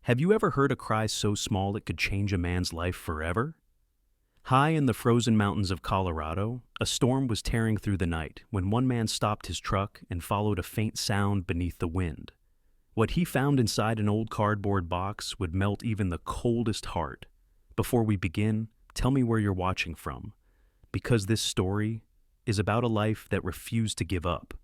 Have you ever heard a cry so small it could change a man's life forever? High in the frozen mountains of Colorado, a storm was tearing through the night when one man stopped his truck and followed a faint sound beneath the wind. What he found inside an old cardboard box would melt even the coldest heart. Before we begin, tell me where you're watching from, because this story is about a life that refused to give up,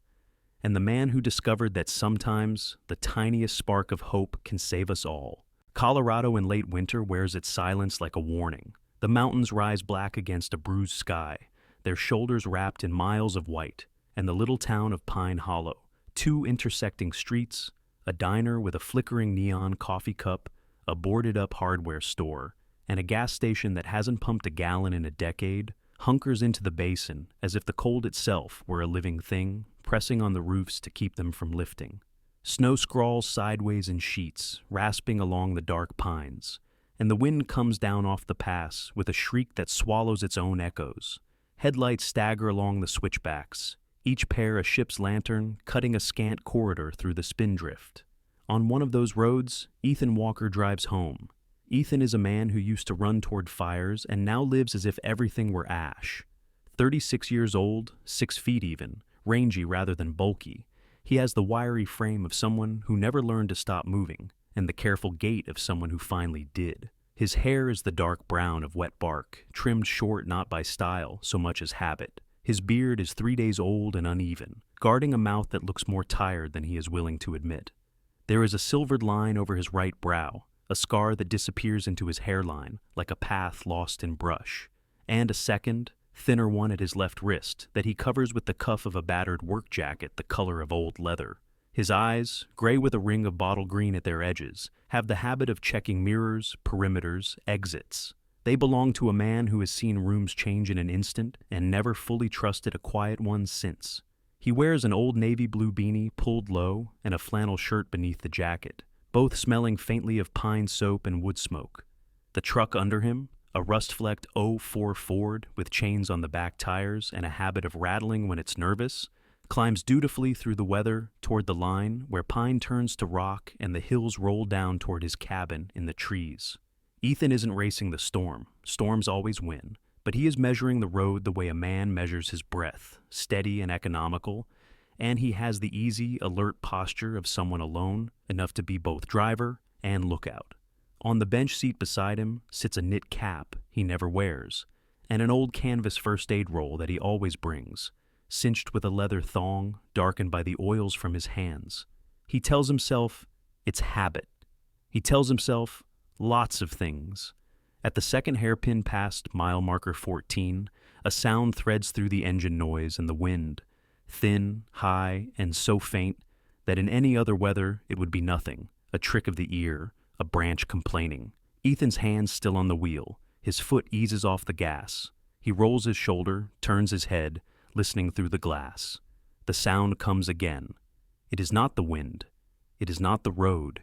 and the man who discovered that sometimes the tiniest spark of hope can save us all. Colorado in late winter wears its silence like a warning. The mountains rise black against a bruised sky, their shoulders wrapped in miles of white, and the little town of Pine Hollow, two intersecting streets, a diner with a flickering neon coffee cup, a boarded-up hardware store, and a gas station that hasn't pumped a gallon in a decade, hunkers into the basin as if the cold itself were a living thing, pressing on the roofs to keep them from lifting. Snow scrawls sideways in sheets, rasping along the dark pines, and the wind comes down off the pass with a shriek that swallows its own echoes. Headlights stagger along the switchbacks, each pair a ship's lantern cutting a scant corridor through the spindrift. On one of those roads, Ethan Walker drives home. Ethan is a man who used to run toward fires and now lives as if everything were ash. 36 years old, 6 feet even, rangy rather than bulky, he has the wiry frame of someone who never learned to stop moving, and the careful gait of someone who finally did. His hair is the dark brown of wet bark, trimmed short not by style so much as habit. His beard is 3 days old and uneven, guarding a mouth that looks more tired than he is willing to admit. There is a silvered line over his right brow, a scar that disappears into his hairline like a path lost in brush, and a second, thinner one at his left wrist that he covers with the cuff of a battered work jacket the color of old leather. His eyes, gray with a ring of bottle green at their edges, have the habit of checking mirrors, perimeters, exits. They belong to a man who has seen rooms change in an instant and never fully trusted a quiet one since. He wears an old navy blue beanie pulled low and a flannel shirt beneath the jacket, both smelling faintly of pine soap and wood smoke. The truck under him, a rust-flecked '04 Ford with chains on the back tires and a habit of rattling when it's nervous, climbs dutifully through the weather toward the line where pine turns to rock and the hills roll down toward his cabin in the trees. Ethan isn't racing the storm. Storms always win. But he is measuring the road the way a man measures his breath, steady and economical, and he has the easy, alert posture of someone alone, enough to be both driver and lookout. On the bench seat beside him sits a knit cap he never wears, and an old canvas first aid roll that he always brings, cinched with a leather thong darkened by the oils from his hands. He tells himself it's habit. He tells himself lots of things. At the second hairpin past mile marker 14, a sound threads through the engine noise and the wind, thin, high, and so faint that in any other weather it would be nothing, a trick of the ear, a branch complaining. Ethan's hands still on the wheel. His foot eases off the gas. He rolls his shoulder, turns his head, listening through the glass. The sound comes again. It is not the wind. It is not the road.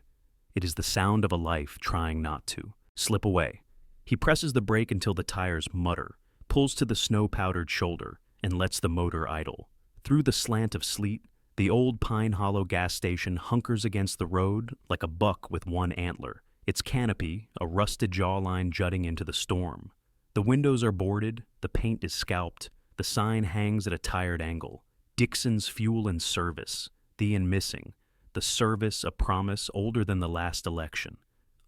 It is the sound of a life trying not to slip away. He presses the brake until the tires mutter, pulls to the snow-powdered shoulder, and lets the motor idle. Through the slant of sleet, the old Pine Hollow gas station hunkers against the road like a buck with one antler, its canopy a rusted jawline jutting into the storm. The windows are boarded, the paint is scalped, the sign hangs at a tired angle. Dixon's Fuel and Service, the inn missing, the service a promise older than the last election.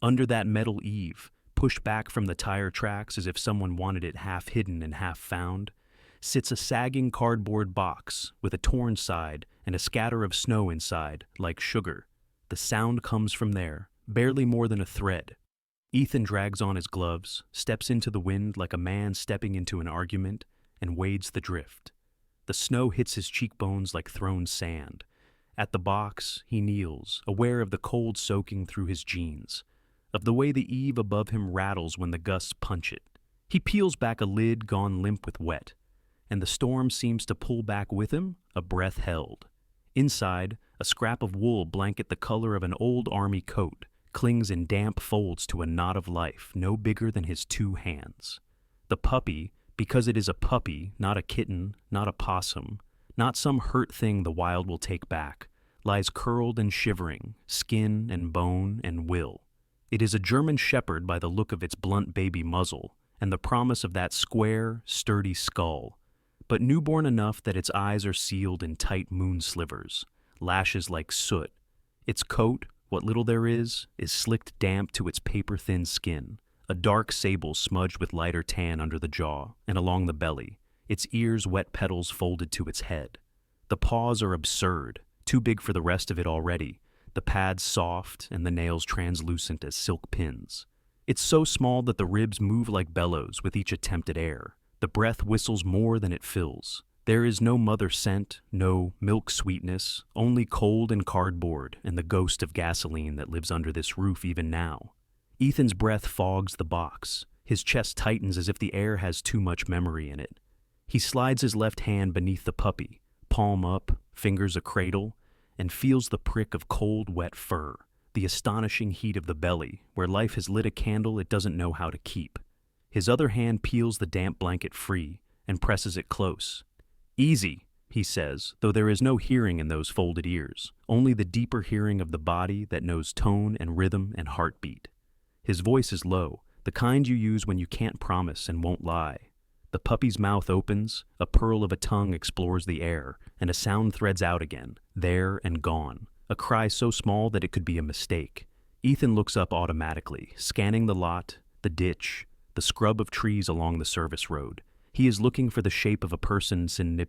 Under that metal eave, pushed back from the tire tracks as if someone wanted it half hidden and half found, sits a sagging cardboard box with a torn side and a scatter of snow inside, like sugar. The sound comes from there, barely more than a thread. Ethan drags on his gloves, steps into the wind like a man stepping into an argument, and wades the drift. The snow hits his cheekbones like thrown sand. At the box, he kneels, aware of the cold soaking through his jeans, of the way the eave above him rattles when the gusts punch it. He peels back a lid gone limp with wet, and the storm seems to pull back with him, a breath held. Inside, a scrap of wool blanket the color of an old army coat clings in damp folds to a knot of life no bigger than his 2 hands. The puppy, because it is a puppy, not a kitten, not a possum, not some hurt thing the wild will take back, lies curled and shivering, skin and bone and will. It is a German shepherd by the look of its blunt baby muzzle and the promise of that square, sturdy skull, but newborn enough that its eyes are sealed in tight moon slivers, lashes like soot. Its coat, what little there is slicked damp to its paper-thin skin, a dark sable smudged with lighter tan under the jaw and along the belly, its ears wet petals folded to its head. The paws are absurd, too big for the rest of it already, the pads soft and the nails translucent as silk pins. It's so small that the ribs move like bellows with each attempt at air. The breath whistles more than it fills. There is no mother scent, no milk sweetness, only cold and cardboard and the ghost of gasoline that lives under this roof even now. Ethan's breath fogs the box. His chest tightens as if the air has too much memory in it. He slides his left hand beneath the puppy, palm up, fingers a cradle, and feels the prick of cold, wet fur, the astonishing heat of the belly, where life has lit a candle it doesn't know how to keep. His other hand peels the damp blanket free and presses it close. "Easy," he says, though there is no hearing in those folded ears, only the deeper hearing of the body that knows tone and rhythm and heartbeat. His voice is low, the kind you use when you can't promise and won't lie. The puppy's mouth opens, a pearl of a tongue explores the air, and a sound threads out again, there and gone, a cry so small that it could be a mistake. Ethan looks up automatically, scanning the lot, the ditch, the scrub of trees along the service road. He is looking for the shape of a person the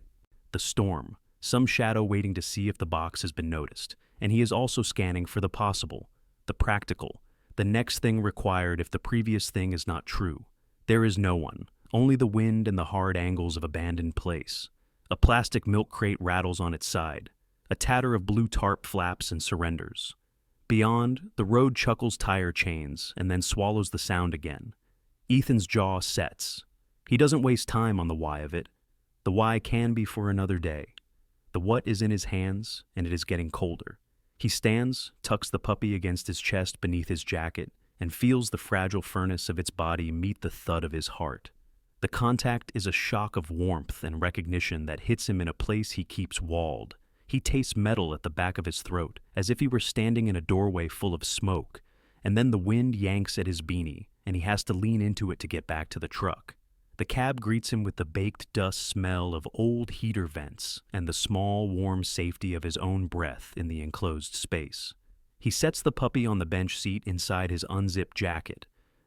storm, some shadow waiting to see if the box has been noticed, and he is also scanning for the possible, the practical, the next thing required if the previous thing is not true. There is no one. Only the wind and the hard angles of abandoned place. A plastic milk crate rattles on its side. A tatter of blue tarp flaps and surrenders. Beyond, the road chuckles tire chains and then swallows the sound again. Ethan's jaw sets. He doesn't waste time on the why of it. The why can be for another day. The what is in his hands, and it is getting colder. He stands, tucks the puppy against his chest beneath his jacket, and feels the fragile furnace of its body meet the thud of his heart. The contact is a shock of warmth and recognition that hits him in a place he keeps walled. He tastes metal at the back of his throat, as if he were standing in a doorway full of smoke, and then the wind yanks at his beanie, and he has to lean into it to get back to the truck. The cab greets him with the baked dust smell of old heater vents and the small, warm safety of his own breath in the enclosed space. He sets the puppy on the bench seat inside his unzipped jacket,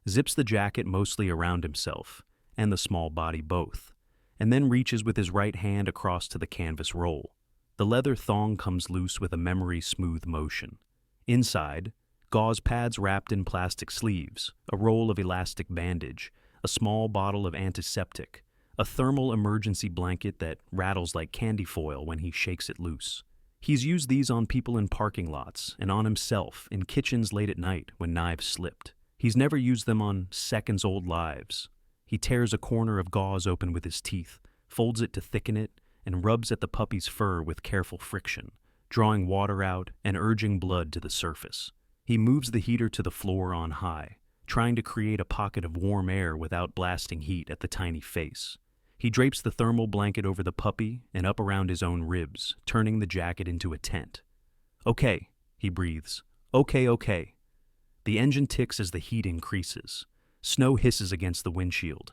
zips the jacket mostly around himself, and the small body both, and then reaches with his right hand across to the canvas roll. The leather thong comes loose with a memory-smooth motion. Inside, gauze pads wrapped in plastic sleeves, a roll of elastic bandage, a small bottle of antiseptic, a thermal emergency blanket that rattles like candy foil when he shakes it loose. He's used these on people in parking lots and on himself in kitchens late at night when knives slipped. He's never used them on seconds-old lives. He tears a corner of gauze open with his teeth, folds it to thicken it, and rubs at the puppy's fur with careful friction, drawing water out and urging blood to the surface. He moves the heater to the floor on high, trying to create a pocket of warm air without blasting heat at the tiny face. He drapes the thermal blanket over the puppy and up around his own ribs, turning the jacket into a tent. "Okay," he breathes. Okay. The engine ticks as the heat increases. Snow hisses against the windshield.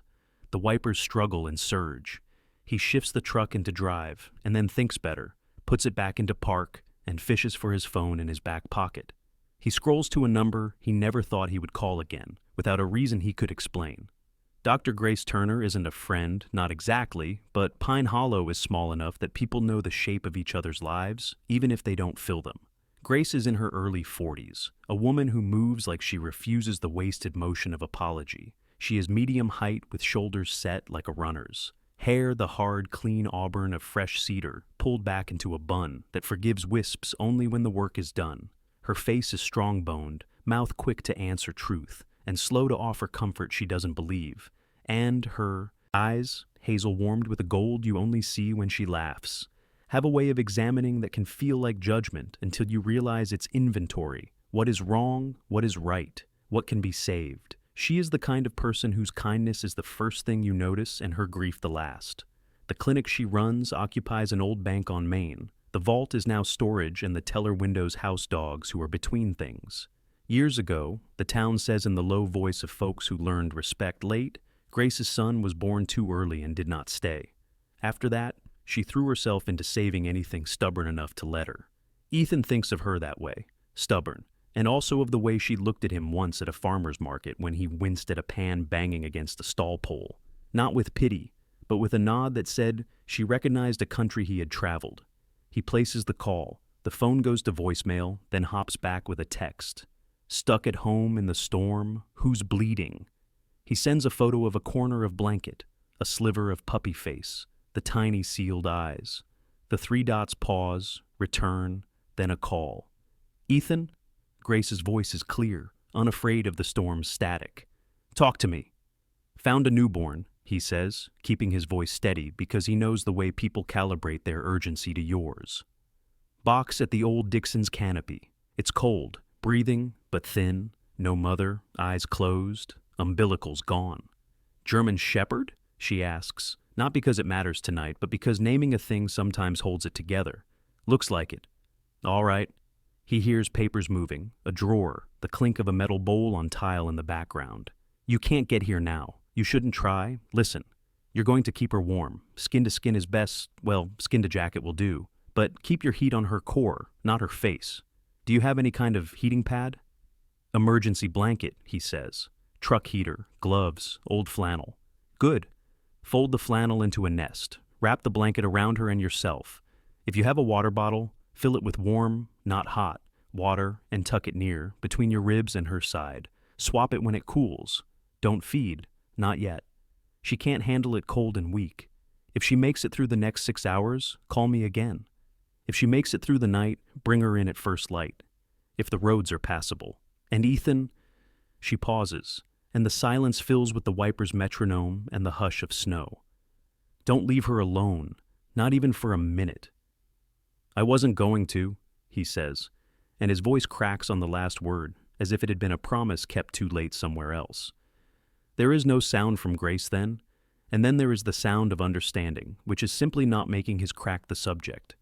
The wipers struggle and surge. He shifts the truck into drive and then thinks better, puts it back into park, and fishes for his phone in his back pocket. He scrolls to a number he never thought he would call again, without a reason he could explain. Dr. Grace Turner isn't a friend, not exactly, but Pine Hollow is small enough that people know the shape of each other's lives, even if they don't fill them. Grace is in her early 40s, a woman who moves like she refuses the wasted motion of apology. She is medium height with shoulders set like a runner's. Hair the hard, clean auburn of fresh cedar, pulled back into a bun that forgives wisps only when the work is done. Her face is strong-boned, mouth quick to answer truth, and slow to offer comfort she doesn't believe. And her eyes, hazel warmed with a gold you only see when she laughs, have a way of examining that can feel like judgment until you realize it's inventory. What is wrong? What is right? What can be saved? She is the kind of person whose kindness is the first thing you notice and her grief the last. The clinic she runs occupies an old bank on Main. The vault is now storage and the teller windows house dogs who are between things. Years ago, the town says in the low voice of folks who learned respect late, Grace's son was born too early and did not stay. After that, she threw herself into saving anything stubborn enough to let her. Ethan thinks of her that way, stubborn, and also of the way she looked at him once at a farmer's market when he winced at a pan banging against a stall pole. Not with pity, but with a nod that said she recognized a country he had traveled. He places the call. The phone goes to voicemail, then hops back with a text. Stuck at home in the storm, who's bleeding? He sends a photo of a corner of blanket, a sliver of puppy face, the tiny sealed eyes. The 3 dots pause, return, then a call. Ethan? Grace's voice is clear, unafraid of the storm's static. Talk to me. Found a newborn, he says, keeping his voice steady because he knows the way people calibrate their urgency to yours. Box at the old Dixon's canopy. It's cold, breathing, but thin, no mother, eyes closed, umbilical's gone. German Shepherd? She asks, not because it matters tonight, but because naming a thing sometimes holds it together. Looks like it. All right. He hears papers moving, a drawer, the clink of a metal bowl on tile in the background. You can't get here now. You shouldn't try. Listen, you're going to keep her warm. Skin to skin is best. Well, skin to jacket will do. But keep your heat on her core, not her face. Do you have any kind of heating pad? Emergency blanket, he says. Truck heater, gloves, old flannel. Good. Fold the flannel into a nest. Wrap the blanket around her and yourself. If you have a water bottle, fill it with warm, not hot, water and tuck it near, between your ribs and her side. Swap it when it cools. Don't feed. Not yet. She can't handle it cold and weak. If she makes it through the next 6 hours, call me again. If she makes it through the night, bring her in at first light. If the roads are passable. And Ethan? She pauses, and the silence fills with the wiper's metronome and the hush of snow. Don't leave her alone, not even for a minute. I wasn't going to, he says, and his voice cracks on the last word, as if it had been a promise kept too late somewhere else. There is no sound from Grace then, and then there is the sound of understanding, which is simply not making his crack the subject.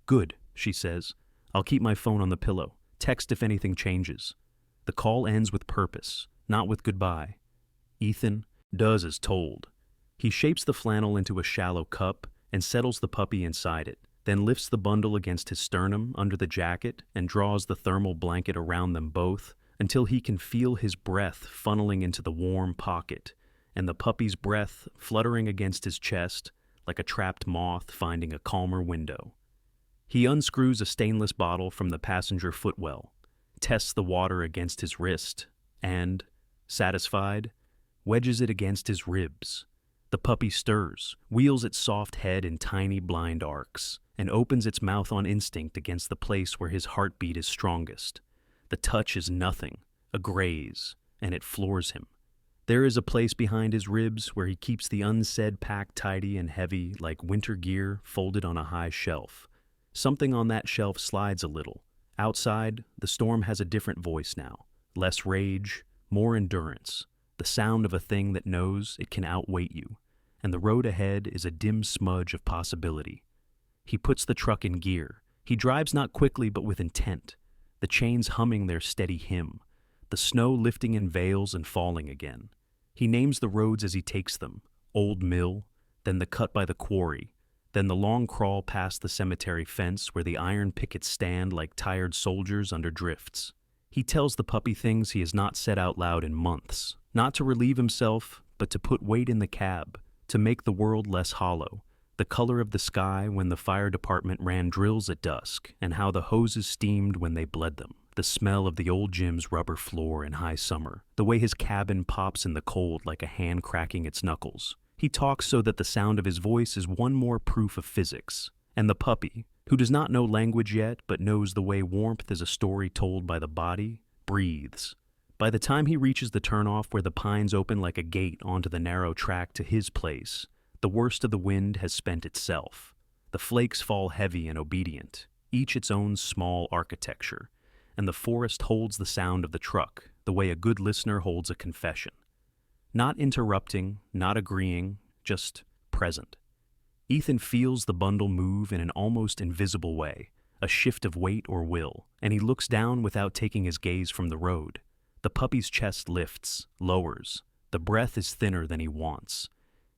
Good, she says. I'll keep my phone on the pillow. Text if anything changes. The call ends with purpose, not with goodbye. Ethan does as told. He shapes the flannel into a shallow cup and settles the puppy inside it, then lifts the bundle against his sternum under the jacket and draws the thermal blanket around them both until he can feel his breath funneling into the warm pocket and the puppy's breath fluttering against his chest like a trapped moth finding a calmer window. He unscrews a stainless bottle from the passenger footwell, tests the water against his wrist, and, satisfied, wedges it against his ribs. The puppy stirs, wheels its soft head in tiny blind arcs, and opens its mouth on instinct against the place where his heartbeat is strongest. The touch is nothing, a graze, and it floors him. There is a place behind his ribs where he keeps the unsaid packed tidy and heavy like winter gear folded on a high shelf. Something on that shelf slides a little. Outside, the storm has a different voice now. Less rage, more endurance. The sound of a thing that knows it can outweight you. And the road ahead is a dim smudge of possibility. He puts the truck in gear. He drives not quickly but with intent. The chains humming their steady hymn. The snow lifting in veils and falling again. He names the roads as he takes them. Old Mill, then the cut by the quarry, then the long crawl past the cemetery fence where the iron pickets stand like tired soldiers under drifts. He tells the puppy things he has not said out loud in months, not to relieve himself, but to put weight in the cab, to make the world less hollow, the color of the sky when the fire department ran drills at dusk, and how the hoses steamed when they bled them, the smell of the old gym's rubber floor in high summer, the way his cabin pops in the cold like a hand cracking its knuckles. He talks so that the sound of his voice is one more proof of physics. And the puppy, who does not know language yet but knows the way warmth is a story told by the body, breathes. By the time he reaches the turnoff where the pines open like a gate onto the narrow track to his place, the worst of the wind has spent itself. The flakes fall heavy and obedient, each its own small architecture, and the forest holds the sound of the truck the way a good listener holds a confession. Not interrupting, not agreeing, just present. Ethan feels the bundle move in an almost invisible way, a shift of weight or will, and he looks down without taking his gaze from the road. The puppy's chest lifts, lowers. The breath is thinner than he wants.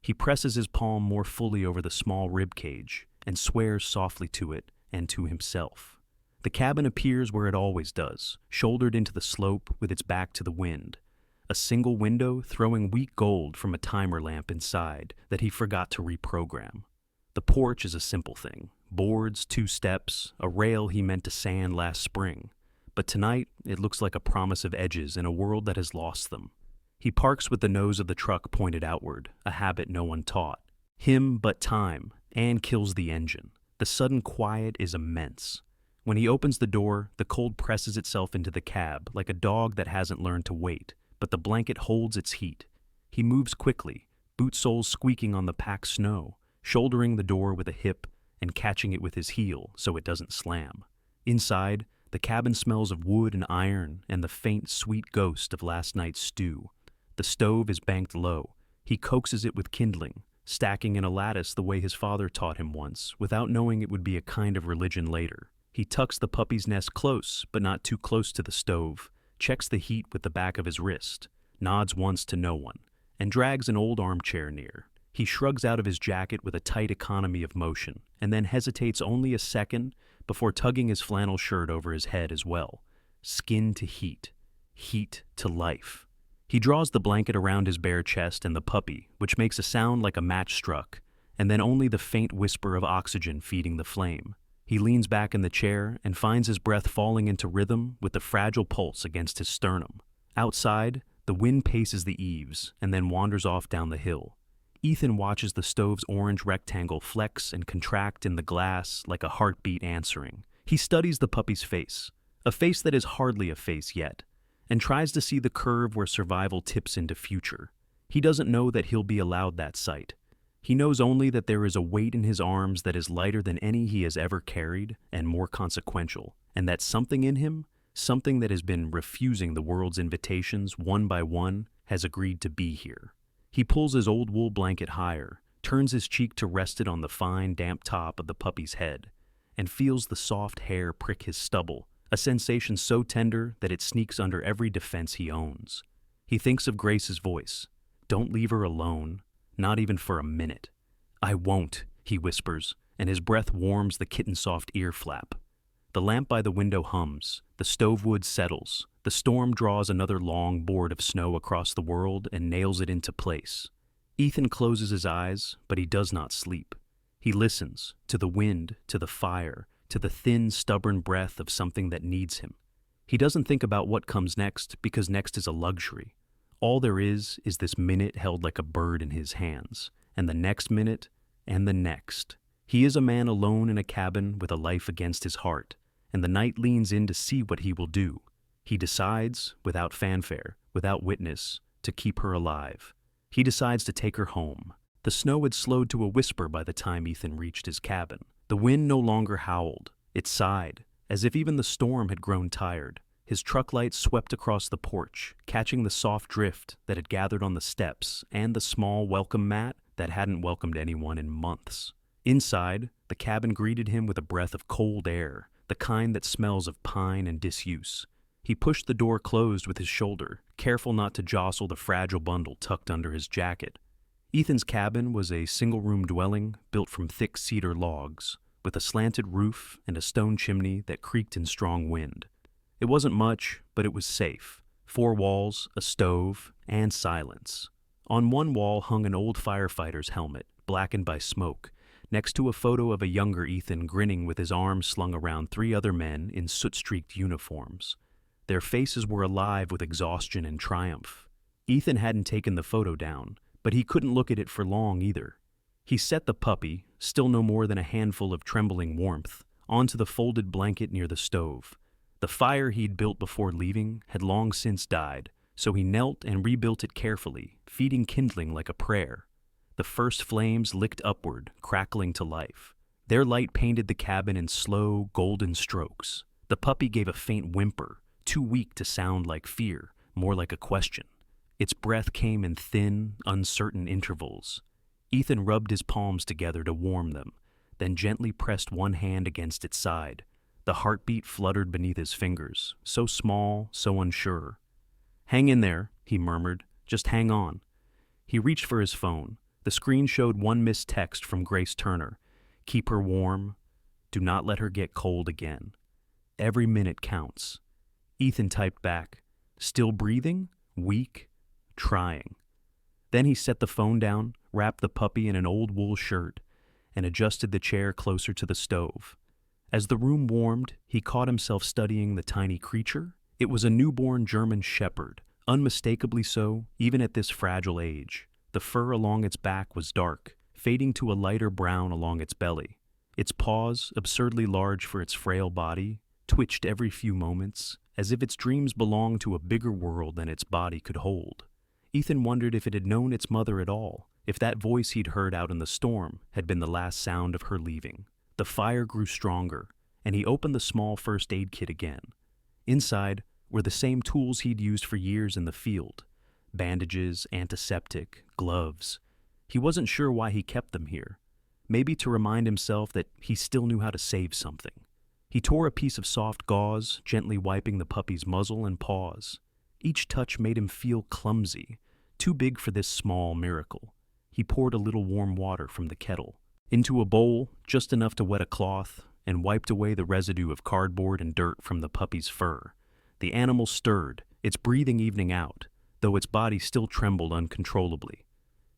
He presses his palm more fully over the small rib cage and swears softly to it and to himself. The cabin appears where it always does, shouldered into the slope with its back to the wind. A single window throwing weak gold from a timer lamp inside that he forgot to reprogram. The porch is a simple thing. Boards, 2 steps, a rail he meant to sand last spring. But tonight, it looks like a promise of edges in a world that has lost them. He parks with the nose of the truck pointed outward, a habit no one taught. Him but time, and kills the engine. The sudden quiet is immense. When he opens the door, the cold presses itself into the cab like a dog that hasn't learned to wait, but the blanket holds its heat. He moves quickly, boot soles squeaking on the packed snow, shouldering the door with a hip and catching it with his heel so it doesn't slam. Inside, the cabin smells of wood and iron and the faint, sweet ghost of last night's stew. The stove is banked low. He coaxes it with kindling, stacking in a lattice the way his father taught him once, without knowing it would be a kind of religion later. He tucks the puppy's nest close, but not too close to the stove, checks the heat with the back of his wrist, nods once to no one, and drags an old armchair near. He shrugs out of his jacket with a tight economy of motion, and then hesitates only a second before tugging his flannel shirt over his head as well. Skin to heat, heat to life. He draws the blanket around his bare chest and the puppy, which makes a sound like a match struck, and then only the faint whisper of oxygen feeding the flame. He leans back in the chair and finds his breath falling into rhythm with the fragile pulse against his sternum. Outside, the wind paces the eaves and then wanders off down the hill. Ethan watches the stove's orange rectangle flex and contract in the glass like a heartbeat answering. He studies the puppy's face, a face that is hardly a face yet, and tries to see the curve where survival tips into future. He doesn't know that he'll be allowed that sight. He knows only that there is a weight in his arms that is lighter than any he has ever carried and more consequential, and that something in him, something that has been refusing the world's invitations one by one, has agreed to be here. He pulls his old wool blanket higher, turns his cheek to rest it on the fine, damp top of the puppy's head, and feels the soft hair prick his stubble, a sensation so tender that it sneaks under every defense he owns. He thinks of Grace's voice. Don't leave her alone, not even for a minute. I won't, he whispers, and his breath warms the kitten-soft ear flap. The lamp by the window hums, the stove wood settles, the storm draws another long board of snow across the world and nails it into place. Ethan closes his eyes, but he does not sleep. He listens, to the wind, to the fire, to the thin, stubborn breath of something that needs him. He doesn't think about what comes next, because next is a luxury. All there is this minute held like a bird in his hands, and the next minute, and the next. He is a man alone in a cabin with a life against his heart, and the night leans in to see what he will do. He decides, without fanfare, without witness, to keep her alive. He decides to take her home. The snow had slowed to a whisper by the time Ethan reached his cabin. The wind no longer howled. It sighed, as if even the storm had grown tired. His truck light swept across the porch, catching the soft drift that had gathered on the steps and the small welcome mat that hadn't welcomed anyone in months. Inside, the cabin greeted him with a breath of cold air, the kind that smells of pine and disuse. He pushed the door closed with his shoulder, careful not to jostle the fragile bundle tucked under his jacket. Ethan's cabin was a single-room dwelling built from thick cedar logs, with a slanted roof and a stone chimney that creaked in strong wind. It wasn't much, but it was safe. 4 walls, a stove, and silence. On one wall hung an old firefighter's helmet, blackened by smoke, next to a photo of a younger Ethan grinning with his arms slung around 3 other men in soot-streaked uniforms. Their faces were alive with exhaustion and triumph. Ethan hadn't taken the photo down, but he couldn't look at it for long either. He set the puppy, still no more than a handful of trembling warmth, onto the folded blanket near the stove. The fire he'd built before leaving had long since died, so he knelt and rebuilt it carefully, feeding kindling like a prayer. The first flames licked upward, crackling to life. Their light painted the cabin in slow, golden strokes. The puppy gave a faint whimper, too weak to sound like fear, more like a question. Its breath came in thin, uncertain intervals. Ethan rubbed his palms together to warm them, then gently pressed one hand against its side. The heartbeat fluttered beneath his fingers, so small, so unsure. "Hang in there," he murmured. "Just hang on." He reached for his phone. The screen showed one missed text from Grace Turner. "Keep her warm. Do not let her get cold again. Every minute counts." Ethan typed back, "Still breathing? Weak? Trying." Then he set the phone down, wrapped the puppy in an old wool shirt, and adjusted the chair closer to the stove. As the room warmed, he caught himself studying the tiny creature. It was a newborn German shepherd, unmistakably so, even at this fragile age. The fur along its back was dark, fading to a lighter brown along its belly. Its paws, absurdly large for its frail body, twitched every few moments, as if its dreams belonged to a bigger world than its body could hold. Ethan wondered if it had known its mother at all, if that voice he'd heard out in the storm had been the last sound of her leaving. The fire grew stronger, and he opened the small first aid kit again. Inside were the same tools he'd used for years in the field: bandages, antiseptic, gloves. He wasn't sure why he kept them here. Maybe to remind himself that he still knew how to save something. He tore a piece of soft gauze, gently wiping the puppy's muzzle and paws. Each touch made him feel clumsy, too big for this small miracle. He poured a little warm water from the kettle into a bowl, just enough to wet a cloth, and wiped away the residue of cardboard and dirt from the puppy's fur. The animal stirred, its breathing evening out, though its body still trembled uncontrollably.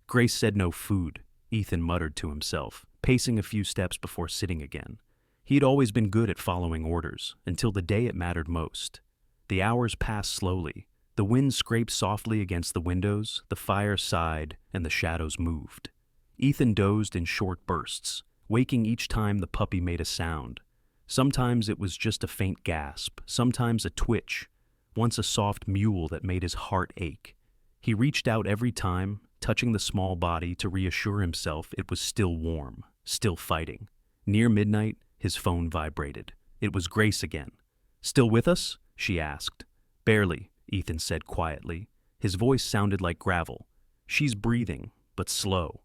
Grace said no food, Ethan muttered to himself, pacing a few steps before sitting again. He'd always been good at following orders, until the day it mattered most. The hours passed slowly. The wind scraped softly against the windows, the fire sighed, and the shadows moved. Ethan dozed in short bursts, waking each time the puppy made a sound. Sometimes it was just a faint gasp, sometimes a twitch, once a soft mewl that made his heart ache. He reached out every time, touching the small body to reassure himself it was still warm, still fighting. Near midnight, his phone vibrated. It was Grace again. "Still with us?" she asked. "Barely," Ethan said quietly. His voice sounded like gravel. "She's breathing, but slow."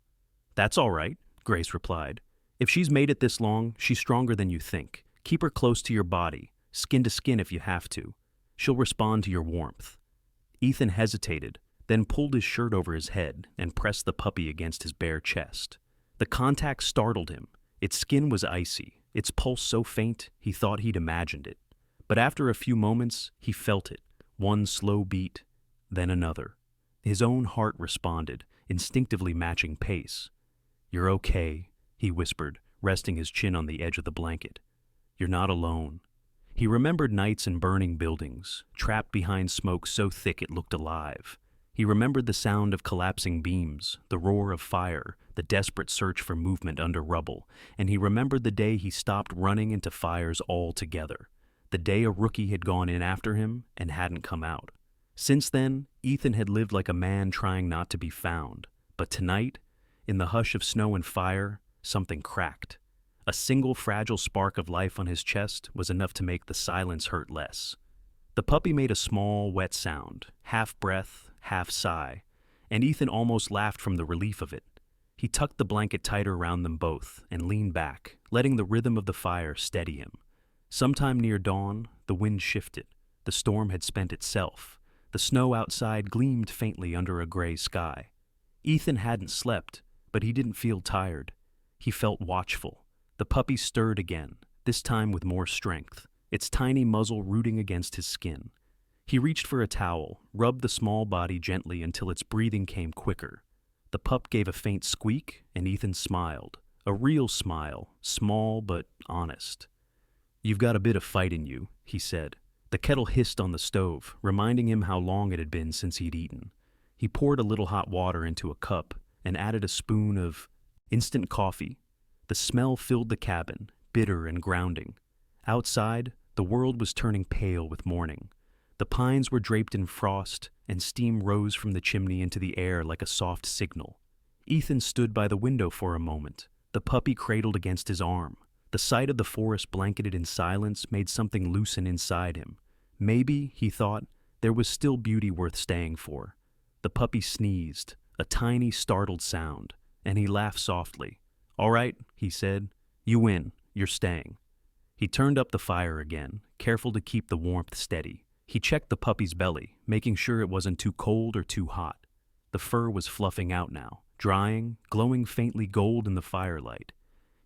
"That's all right," Grace replied. "If she's made it this long, she's stronger than you think. Keep her close to your body, skin to skin if you have to. She'll respond to your warmth." Ethan hesitated, then pulled his shirt over his head and pressed the puppy against his bare chest. The contact startled him. Its skin was icy, its pulse so faint he thought he'd imagined it. But after a few moments, he felt it, one slow beat, then another. His own heart responded, instinctively matching pace. "You're okay," he whispered, resting his chin on the edge of the blanket. "You're not alone." He remembered nights in burning buildings, trapped behind smoke so thick it looked alive. He remembered the sound of collapsing beams, the roar of fire, the desperate search for movement under rubble, and he remembered the day he stopped running into fires altogether, the day a rookie had gone in after him and hadn't come out. Since then, Ethan had lived like a man trying not to be found. But tonight, in the hush of snow and fire, something cracked. A single fragile spark of life on his chest was enough to make the silence hurt less. The puppy made a small, wet sound, half breath, half sigh, and Ethan almost laughed from the relief of it. He tucked the blanket tighter around them both and leaned back, letting the rhythm of the fire steady him. Sometime near dawn, the wind shifted. The storm had spent itself. The snow outside gleamed faintly under a gray sky. Ethan hadn't slept, but he didn't feel tired. He felt watchful. The puppy stirred again, this time with more strength, its tiny muzzle rooting against his skin. He reached for a towel, rubbed the small body gently until its breathing came quicker. The pup gave a faint squeak, and Ethan smiled. A real smile, small but honest. "You've got a bit of fight in you," he said. The kettle hissed on the stove, reminding him how long it had been since he'd eaten. He poured a little hot water into a cup and added a spoon of instant coffee. The smell filled the cabin, bitter and grounding. Outside, the world was turning pale with morning. The pines were draped in frost, and steam rose from the chimney into the air like a soft signal. Ethan stood by the window for a moment, the puppy cradled against his arm. The sight of the forest blanketed in silence made something loosen inside him. Maybe, he thought, there was still beauty worth staying for. The puppy sneezed, a tiny, startled sound, and he laughed softly. "All right," he said. "You win. You're staying." He turned up the fire again, careful to keep the warmth steady. He checked the puppy's belly, making sure it wasn't too cold or too hot. The fur was fluffing out now, drying, glowing faintly gold in the firelight.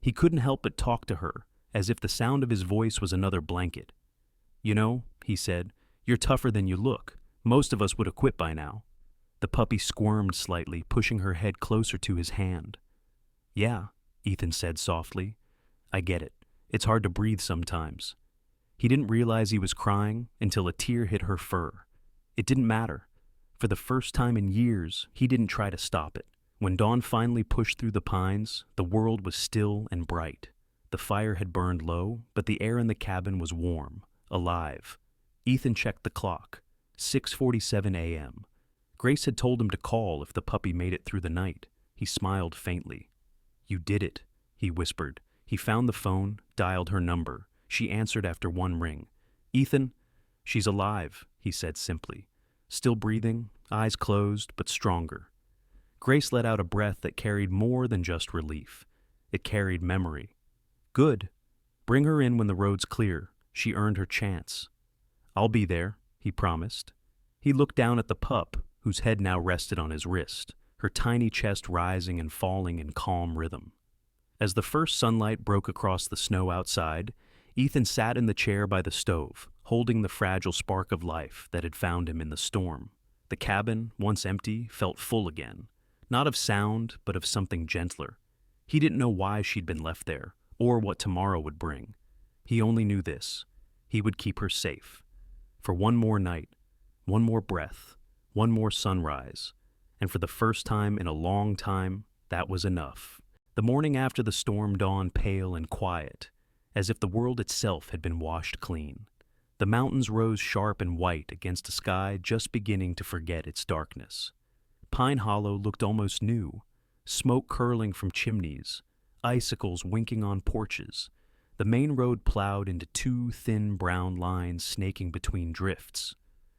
He couldn't help but talk to her, as if the sound of his voice was another blanket. "You know," he said, "you're tougher than you look. Most of us would have quit by now." The puppy squirmed slightly, pushing her head closer to his hand. "Yeah," Ethan said softly. "I get it. It's hard to breathe sometimes." He didn't realize he was crying until a tear hit her fur. It didn't matter. For the first time in years, he didn't try to stop it. When dawn finally pushed through the pines, the world was still and bright. The fire had burned low, but the air in the cabin was warm, alive. Ethan checked the clock. 6:47 a.m. Grace had told him to call if the puppy made it through the night. He smiled faintly. "You did it," he whispered. He found the phone, dialed her number. She answered after one ring. "Ethan?" "She's alive," he said simply. Still breathing, eyes closed, but stronger. Grace let out a breath that carried more than just relief. It carried memory. "Good. Bring her in when the road's clear. She earned her chance." "I'll be there," he promised. He looked down at the pup, whose head now rested on his wrist, her tiny chest rising and falling in calm rhythm. As the first sunlight broke across the snow outside, Ethan sat in the chair by the stove, holding the fragile spark of life that had found him in the storm. The cabin, once empty, felt full again, not of sound, but of something gentler. He didn't know why she'd been left there, or what tomorrow would bring. He only knew this: he would keep her safe. For one more night, one more breath, one more sunrise, and for the first time in a long time, that was enough. The morning after the storm dawned pale and quiet, as if the world itself had been washed clean. The mountains rose sharp and white against a sky just beginning to forget its darkness. Pine Hollow looked almost new, smoke curling from chimneys, icicles winking on porches. The main road plowed into two thin brown lines snaking between drifts.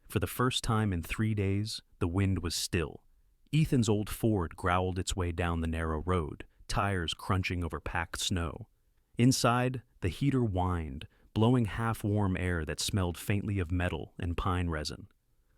For the first time in 3 days, the wind was still. Ethan's old Ford growled its way down the narrow road, tires crunching over packed snow. Inside, the heater whined, blowing half-warm air that smelled faintly of metal and pine resin.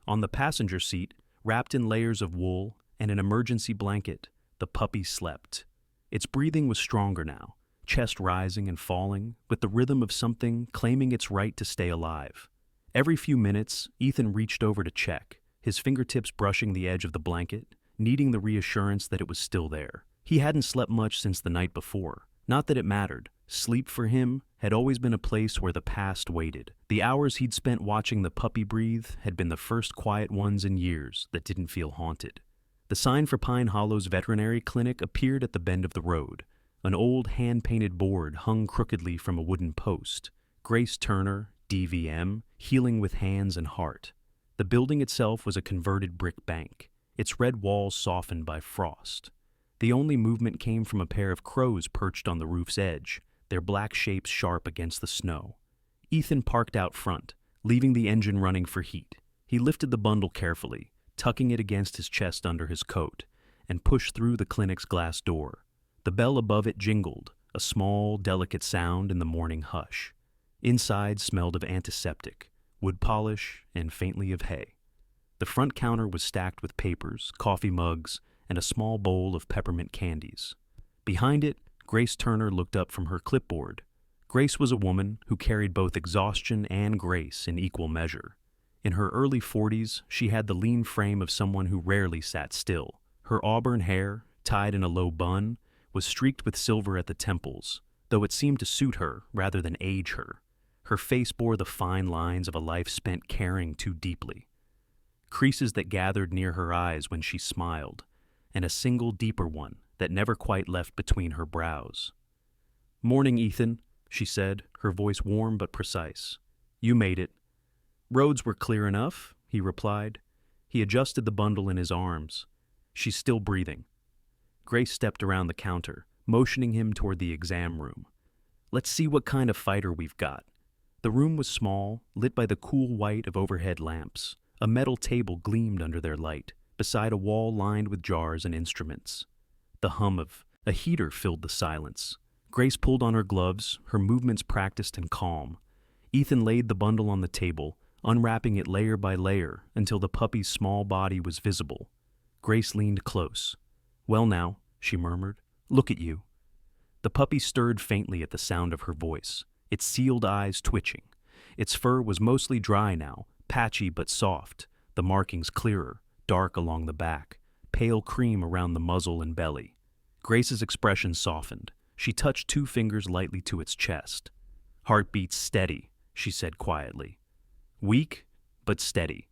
On the passenger seat, wrapped in layers of wool and an emergency blanket, the puppy slept. Its breathing was stronger now, chest rising and falling, with the rhythm of something claiming its right to stay alive. Every few minutes, Ethan reached over to check, his fingertips brushing the edge of the blanket, needing the reassurance that it was still there. He hadn't slept much since the night before. Not that it mattered. Sleep for him had always been a place where the past waited. The hours he'd spent watching the puppy breathe had been the first quiet ones in years that didn't feel haunted. The sign for Pine Hollow's veterinary clinic appeared at the bend of the road. An old hand-painted board hung crookedly from a wooden post. Grace Turner, DVM, healing with hands and heart. The building itself was a converted brick bank, its red walls softened by frost. The only movement came from a pair of crows perched on the roof's edge, their black shapes sharp against the snow. Ethan parked out front, leaving the engine running for heat. He lifted the bundle carefully, tucking it against his chest under his coat, and pushed through the clinic's glass door. The bell above it jingled, a small, delicate sound in the morning hush. Inside smelled of antiseptic, wood polish, and faintly of hay. The front counter was stacked with papers, coffee mugs, and a small bowl of peppermint candies. Behind it, Grace Turner looked up from her clipboard. Grace was a woman who carried both exhaustion and grace in equal measure. In her early 40s, she had the lean frame of someone who rarely sat still. Her auburn hair, tied in a low bun, was streaked with silver at the temples, though it seemed to suit her rather than age her. Her face bore the fine lines of a life spent caring too deeply. Creases that gathered near her eyes when she smiled, and a single deeper one that never quite left between her brows. "Morning, Ethan," she said, her voice warm but precise. "You made it." "Roads were clear enough," he replied. He adjusted the bundle in his arms. "She's still breathing." Grace stepped around the counter, motioning him toward the exam room. "Let's see what kind of fighter we've got." The room was small, lit by the cool white of overhead lamps. A metal table gleamed under their light, beside a wall lined with jars and instruments. The hum of a heater filled the silence. Grace pulled on her gloves, her movements practiced and calm. Ethan laid the bundle on the table, unwrapping it layer by layer until the puppy's small body was visible. Grace leaned close. "Well now," she murmured, "look at you." The puppy stirred faintly at the sound of her voice, its sealed eyes twitching. Its fur was mostly dry now, patchy but soft, the markings clearer, dark along the back, pale cream around the muzzle and belly. Grace's expression softened. She touched 2 fingers lightly to its chest. "Heartbeats steady," she said quietly. "Weak, but steady."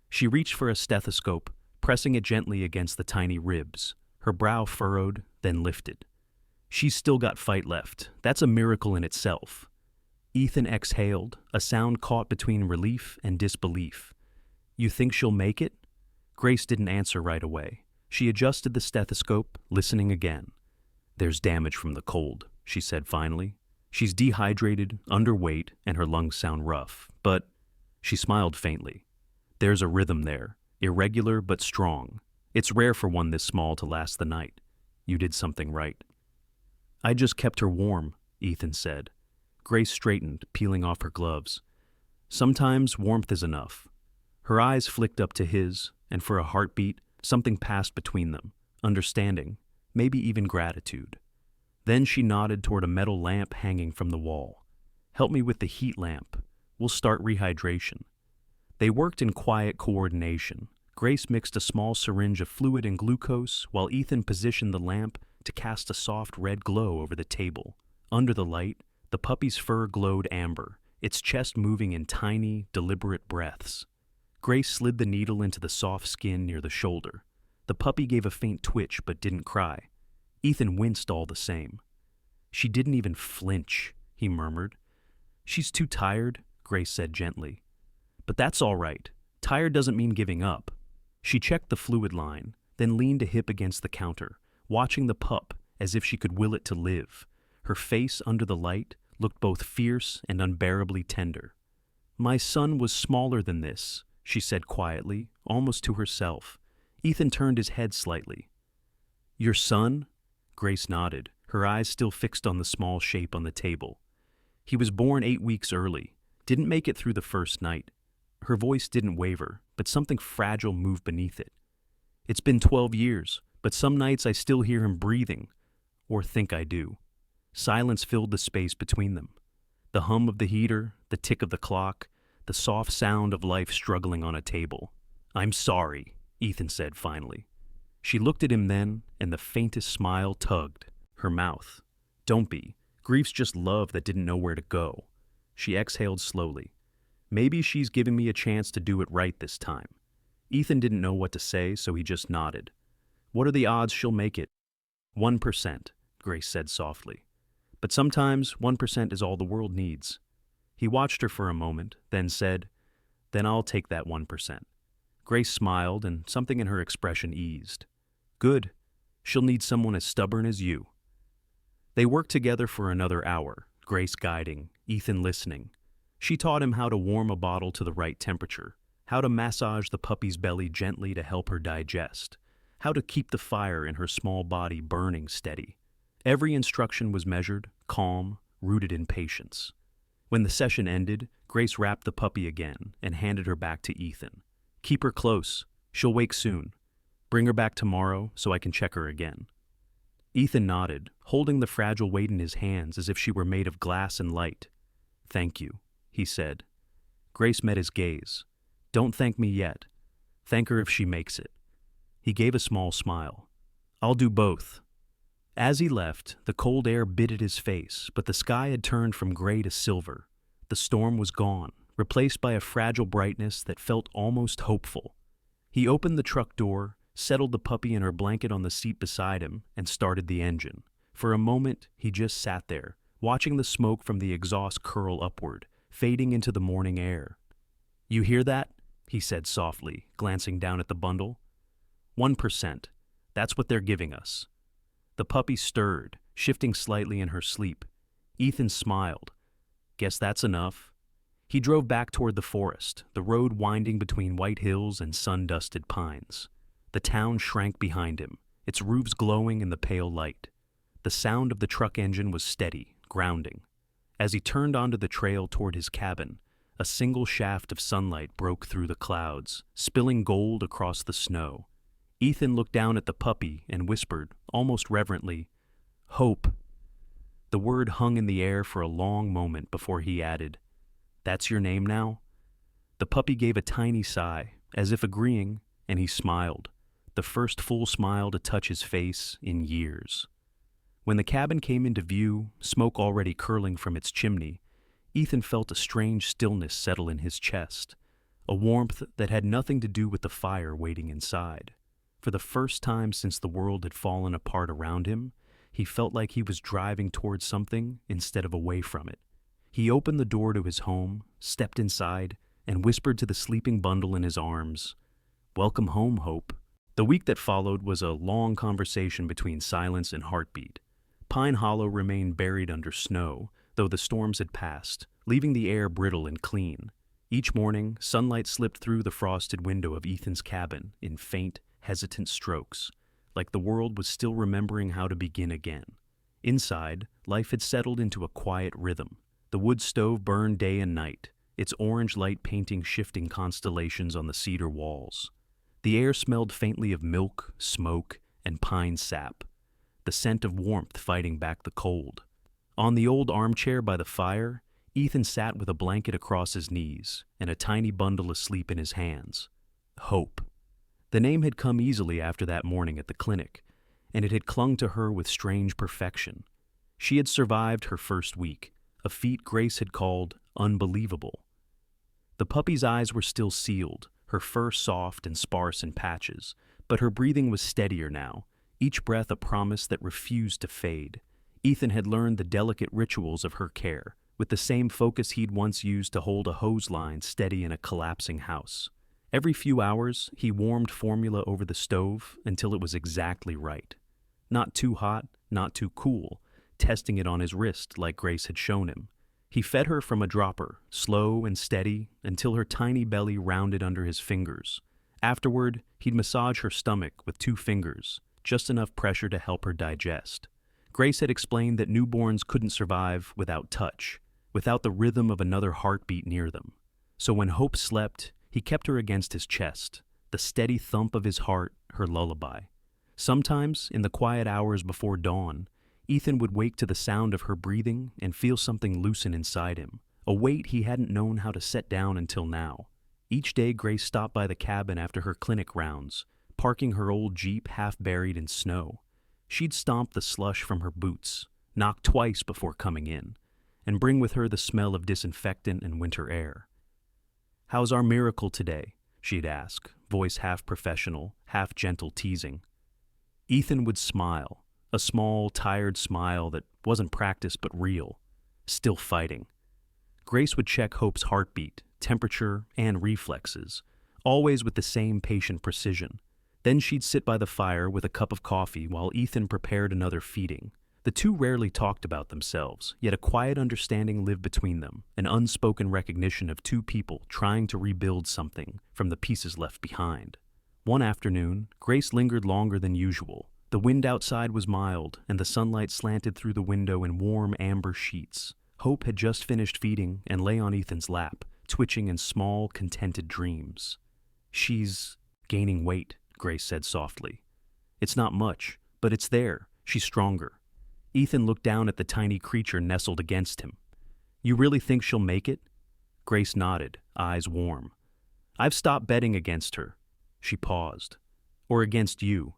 She reached for a stethoscope, pressing it gently against the tiny ribs. Her brow furrowed, then lifted. "She's still got fight left. That's a miracle in itself." Ethan exhaled, a sound caught between relief and disbelief. "You think she'll make it?" Grace didn't answer right away. She adjusted the stethoscope, listening again. "There's damage from the cold," she said finally. "She's dehydrated, underweight, and her lungs sound rough. But," she smiled faintly, "there's a rhythm there, irregular but strong. It's rare for one this small to last the night. You did something right." "I just kept her warm," Ethan said. Grace straightened, peeling off her gloves. "Sometimes warmth is enough." Her eyes flicked up to his, and for a heartbeat, something passed between them, understanding, maybe even gratitude. Then she nodded toward a metal lamp hanging from the wall. "Help me with the heat lamp. We'll start rehydration." They worked in quiet coordination. Grace mixed a small syringe of fluid and glucose, while Ethan positioned the lamp to cast a soft red glow over the table. Under the light, the puppy's fur glowed amber, its chest moving in tiny, deliberate breaths. Grace slid the needle into the soft skin near the shoulder. The puppy gave a faint twitch but didn't cry. Ethan winced all the same. "She didn't even flinch," he murmured. "She's too tired," Grace said gently. "But that's all right. Tired doesn't mean giving up." She checked the fluid line, then leaned a hip against the counter, watching the pup as if she could will it to live. Her face under the light looked both fierce and unbearably tender. "My son was smaller than this," she said quietly, almost to herself. Ethan turned his head slightly. "Your son?" Grace nodded, her eyes still fixed on the small shape on the table. "He was born 8 weeks early. Didn't make it through the first night." Her voice didn't waver, but something fragile moved beneath it. "It's been 12 years, but some nights I still hear him breathing, or think I do." Silence filled the space between them. The hum of the heater, the tick of the clock, the soft sound of life struggling on a table. "I'm sorry," Ethan said finally. She looked at him then, and the faintest smile tugged her mouth. "Don't be. Grief's just love that didn't know where to go." She exhaled slowly. "Maybe she's giving me a chance to do it right this time." Ethan didn't know what to say, so he just nodded. "What are the odds she'll make it?" 1%, Grace said softly. "But sometimes 1% is all the world needs." He watched her for a moment, then said, "Then I'll take that 1%. Grace smiled, and something in her expression eased. "Good. She'll need someone as stubborn as you." They worked together for another hour, Grace guiding, Ethan listening. She taught him how to warm a bottle to the right temperature, how to massage the puppy's belly gently to help her digest, how to keep the fire in her small body burning steady. Every instruction was measured, calm, rooted in patience. When the session ended, Grace wrapped the puppy again and handed her back to Ethan. "Keep her close. She'll wake soon. Bring her back tomorrow so I can check her again." Ethan nodded, holding the fragile weight in his hands as if she were made of glass and light. "Thank you," he said. Grace met his gaze. "Don't thank me yet. Thank her if she makes it." He gave a small smile. "I'll do both." As he left, the cold air bit at his face, but the sky had turned from gray to silver. The storm was gone, replaced by a fragile brightness that felt almost hopeful. He opened the truck door, settled the puppy in her blanket on the seat beside him, and started the engine. For a moment, he just sat there, watching the smoke from the exhaust curl upward, fading into the morning air. "You hear that?" he said softly, glancing down at the bundle. 1%. That's what they're giving us." The puppy stirred, shifting slightly in her sleep. Ethan smiled. "Guess that's enough." He drove back toward the forest, the road winding between white hills and sun-dusted pines. The town shrank behind him, its roofs glowing in the pale light. The sound of the truck engine was steady, grounding. As he turned onto the trail toward his cabin, a single shaft of sunlight broke through the clouds, spilling gold across the snow. Ethan looked down at the puppy and whispered, almost reverently, "Hope." The word hung in the air for a long moment before he added, "That's your name now?" The puppy gave a tiny sigh, as if agreeing, and he smiled, the first full smile to touch his face in years. When the cabin came into view, smoke already curling from its chimney, Ethan felt a strange stillness settle in his chest, a warmth that had nothing to do with the fire waiting inside. For the first time since the world had fallen apart around him, he felt like he was driving towards something instead of away from it. He opened the door to his home, stepped inside, and whispered to the sleeping bundle in his arms, "Welcome home, Hope." The week that followed was a long conversation between silence and heartbeat. Pine Hollow remained buried under snow, though the storms had passed, leaving the air brittle and clean. Each morning, sunlight slipped through the frosted window of Ethan's cabin in faint, hesitant strokes, like the world was still remembering how to begin again. Inside, life had settled into a quiet rhythm. The wood stove burned day and night, its orange light painting shifting constellations on the cedar walls. The air smelled faintly of milk, smoke, and pine sap, the scent of warmth fighting back the cold. On the old armchair by the fire, Ethan sat with a blanket across his knees and a tiny bundle asleep in his hands. Hope. The name had come easily after that morning at the clinic, and it had clung to her with strange perfection. She had survived her first week, a feat Grace had called unbelievable. The puppy's eyes were still sealed, her fur soft and sparse in patches, but her breathing was steadier now, each breath a promise that refused to fade. Ethan had learned the delicate rituals of her care, with the same focus he'd once used to hold a hose line steady in a collapsing house. Every few hours, he warmed formula over the stove until it was exactly right. Not too hot, not too cool, testing it on his wrist like Grace had shown him. He fed her from a dropper, slow and steady, until her tiny belly rounded under his fingers. Afterward, he'd massage her stomach with 2 fingers, just enough pressure to help her digest. Grace had explained that newborns couldn't survive without touch, without the rhythm of another heartbeat near them. So when Hope slept, he kept her against his chest, the steady thump of his heart her lullaby. Sometimes, in the quiet hours before dawn, Ethan would wake to the sound of her breathing and feel something loosen inside him, a weight he hadn't known how to set down until now. Each day Grace stopped by the cabin after her clinic rounds, parking her old Jeep half buried in snow. She'd stomp the slush from her boots, knock twice before coming in, and bring with her the smell of disinfectant and winter air. "How's our miracle today?" she'd ask, voice half professional, half gentle teasing. Ethan would smile, a small, tired smile that wasn't practiced but real, still fighting. Grace would check Hope's heartbeat, temperature, and reflexes, always with the same patient precision. Then she'd sit by the fire with a cup of coffee while Ethan prepared another feeding. The two rarely talked about themselves, yet a quiet understanding lived between them, an unspoken recognition of two people trying to rebuild something from the pieces left behind. One afternoon, Grace lingered longer than usual. The wind outside was mild, and the sunlight slanted through the window in warm amber sheets. Hope had just finished feeding and lay on Ethan's lap, twitching in small, contented dreams. "She's gaining weight," Grace said softly. "It's not much, but it's there. She's stronger." Ethan looked down at the tiny creature nestled against him. "You really think she'll make it?" Grace nodded, eyes warm. "I've stopped betting against her." She paused. "Or against you."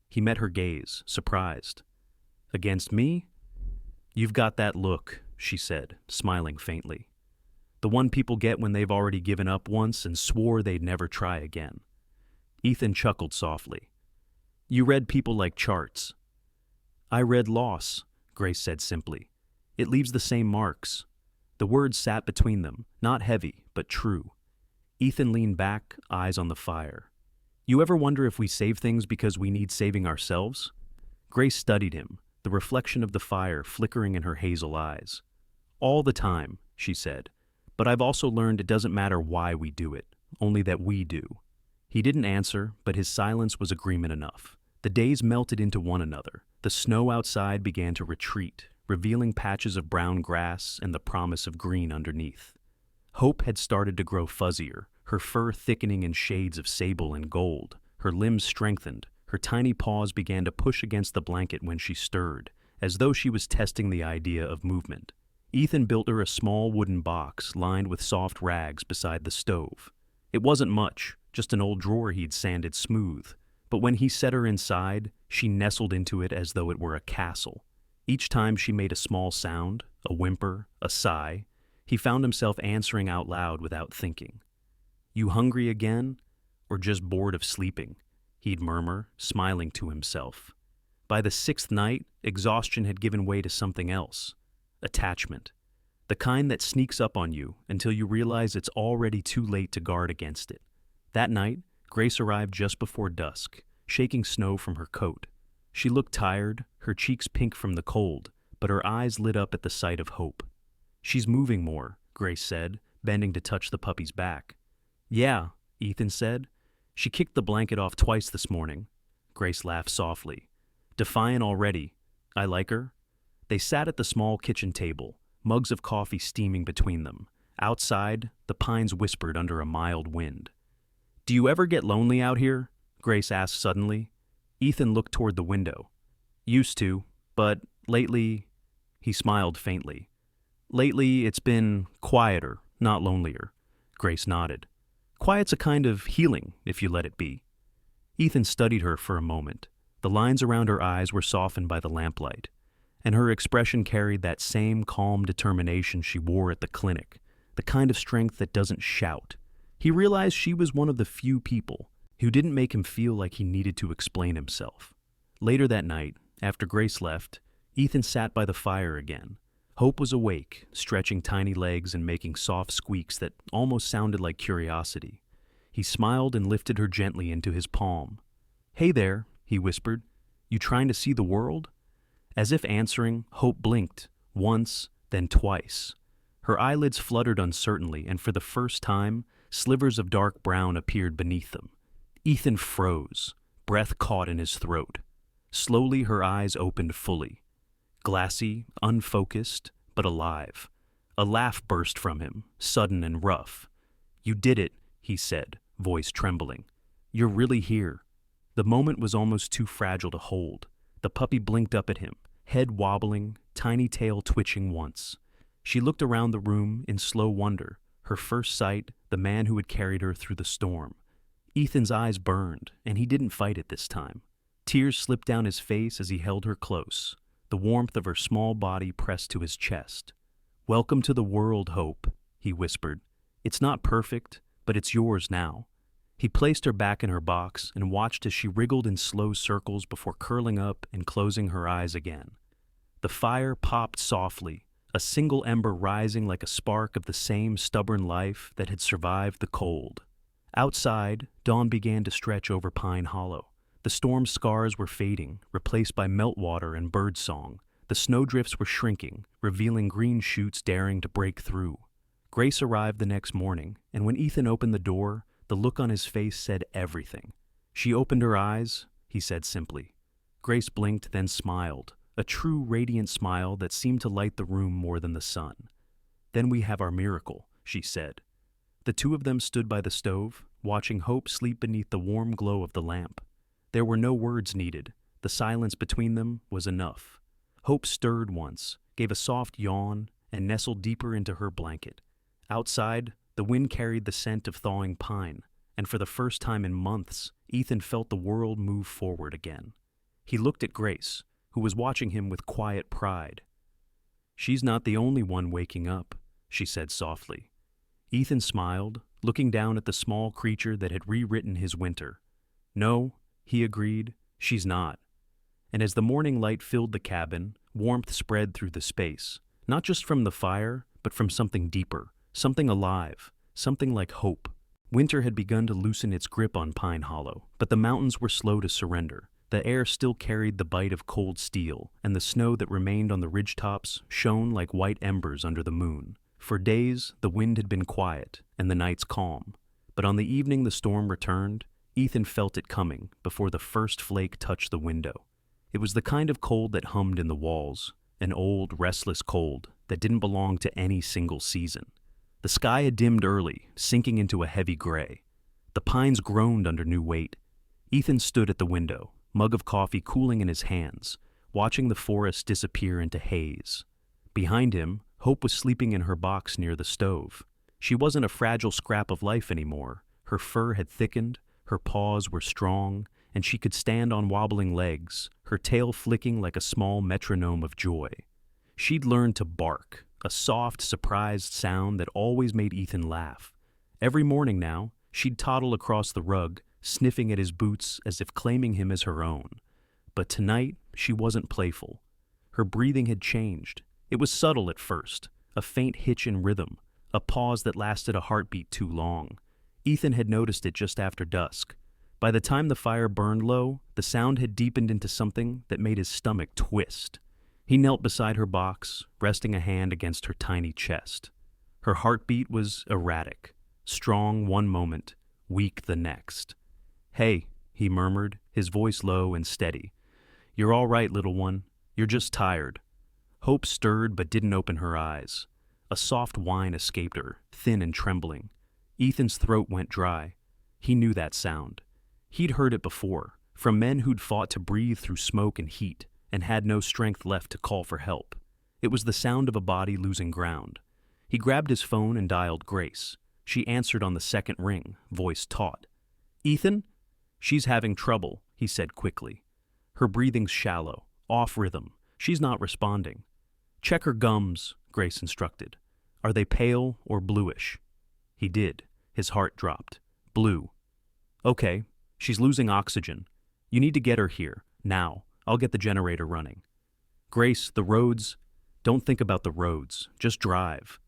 He met her gaze, surprised. "Against me?" "You've got that look," she said, smiling faintly. "The one people get when they've already given up once and swore they'd never try again." Ethan chuckled softly. "You read people like charts." "I read loss," Grace said simply. "It leaves the same marks." The words sat between them, not heavy, but true. Ethan leaned back, eyes on the fire. "You ever wonder if we save things because we need saving ourselves?" Grace studied him, the reflection of the fire flickering in her hazel eyes. "All the time," she said. "But I've also learned it doesn't matter why we do it, only that we do." He didn't answer, but his silence was agreement enough. The days melted into one another. The snow outside began to retreat, revealing patches of brown grass and the promise of green underneath. Hope had started to grow fuzzier, her fur thickening in shades of sable and gold. Her limbs strengthened, her tiny paws began to push against the blanket when she stirred, as though she was testing the idea of movement. Ethan built her a small wooden box lined with soft rags beside the stove. It wasn't much, just an old drawer he'd sanded smooth, but when he set her inside, she nestled into it as though it were a castle. Each time she made a small sound, a whimper, a sigh, he found himself answering out loud without thinking. "You hungry again? Or just bored of sleeping?" he'd murmur, smiling to himself. By the sixth night, exhaustion had given way to something else. Attachment. The kind that sneaks up on you until you realize it's already too late to guard against it. That night, Grace arrived just before dusk, shaking snow from her coat. She looked tired, her cheeks pink from the cold, but her eyes lit up at the sight of hope. "She's moving more," Grace said, bending to touch the puppy's back. "Yeah," Ethan said. "She kicked the blanket off twice this morning." Grace laughed softly. "Defiant already. I like her." They sat at the small kitchen table, mugs of coffee steaming between them. Outside, the pines whispered under a mild wind. "Do you ever get lonely out here?" Grace asked suddenly. Ethan looked toward the window. "Used to, but lately—" He smiled faintly. "Lately, it's been quieter, not lonelier." Grace nodded. "Quiet's a kind of healing, if you let it be." Ethan studied her for a moment. The lines around her eyes were softened by the lamplight, and her expression carried that same calm determination she wore at the clinic, the kind of strength that doesn't shout. He realized she was one of the few people who didn't make him feel like he needed to explain himself. Later that night, after Grace left, Ethan sat by the fire again. Hope was awake, stretching tiny legs and making soft squeaks that almost sounded like curiosity. He smiled and lifted her gently into his palm. "Hey there," he whispered. "You trying to see the world?" As if answering, Hope blinked, once, then twice. Her eyelids fluttered uncertainly, and for the first time, slivers of dark brown appeared beneath them. Ethan froze, breath caught in his throat. Slowly her eyes opened fully. Glassy, unfocused, but alive. A laugh burst from him, sudden and rough. "You did it," he said, voice trembling. "You're really here." The moment was almost too fragile to hold. The puppy blinked up at him, head wobbling, tiny tail twitching once. She looked around the room in slow wonder, her first sight, the man who had carried her through the storm. Ethan's eyes burned, and he didn't fight it this time. Tears slipped down his face as he held her close, the warmth of her small body pressed to his chest. "Welcome to the world, Hope," he whispered. "It's not perfect, but it's yours now." He placed her back in her box and watched as she wriggled in slow circles before curling up and closing her eyes again. The fire popped softly, a single ember rising like a spark of the same stubborn life that had survived the cold. Outside, dawn began to stretch over Pine Hollow. The storm's scars were fading, replaced by meltwater and birdsong. The snowdrifts were shrinking, revealing green shoots daring to break through. Grace arrived the next morning, and when Ethan opened the door, the look on his face said everything. "She opened her eyes," he said simply. Grace blinked, then smiled, a true radiant smile that seemed to light the room more than the sun. "Then we have our miracle," she said. The two of them stood by the stove, watching Hope sleep beneath the warm glow of the lamp. There were no words needed. The silence between them was enough. Hope stirred once, gave a soft yawn, and nestled deeper into her blanket. Outside, the wind carried the scent of thawing pine, and for the first time in months, Ethan felt the world move forward again. He looked at Grace, who was watching him with quiet pride. "She's not the only one waking up," she said softly. Ethan smiled, looking down at the small creature that had rewritten his winter. "No," he agreed, "she's not." And as the morning light filled the cabin, warmth spread through the space, not just from the fire, but from something deeper, something alive, something like hope. Winter had begun to loosen its grip on Pine Hollow, but the mountains were slow to surrender. The air still carried the bite of cold steel, and the snow that remained on the ridgetops shone like white embers under the moon. For days, the wind had been quiet, and the nights calm. But on the evening the storm returned, Ethan felt it coming before the first flake touched the window. It was the kind of cold that hummed in the walls, an old, restless cold that didn't belong to any single season. The sky had dimmed early, sinking into a heavy gray. The pines groaned under new weight. Ethan stood at the window, mug of coffee cooling in his hands, watching the forest disappear into haze. Behind him, Hope was sleeping in her box near the stove. She wasn't a fragile scrap of life anymore. Her fur had thickened, her paws were strong, and she could stand on wobbling legs, her tail flicking like a small metronome of joy. She'd learned to bark, a soft, surprised sound that always made Ethan laugh. Every morning now, she'd toddle across the rug, sniffing at his boots as if claiming him as her own. But tonight, she wasn't playful. Her breathing had changed. It was subtle at first, a faint hitch in rhythm, a pause that lasted a heartbeat too long. Ethan had noticed it just after dusk. By the time the fire burned low, the sound had deepened into something that made his stomach twist. He knelt beside her box, resting a hand against her tiny chest. Her heartbeat was erratic, strong one moment, weak the next. "Hey," he murmured, his voice low and steady. "You're all right, little one. You're just tired." Hope stirred but didn't open her eyes. A soft whine escaped her, thin and trembling. Ethan's throat went dry. He knew that sound. He'd heard it before, from men who'd fought to breathe through smoke and heat, and had no strength left to call for help. It was the sound of a body losing ground. He grabbed his phone and dialed Grace. She answered on the second ring, voice taut. "Ethan?" "She's having trouble," he said quickly. "Her breathing's shallow, off rhythm. She's not responding." "Check her gums," Grace instructed. "Are they pale or bluish?" He did. His heart dropped. "Blue." "Okay, she's losing oxygen. You need to get her here, now. I'll get the generator running." "Grace, the roads—" "Don't think about the roads. Just drive."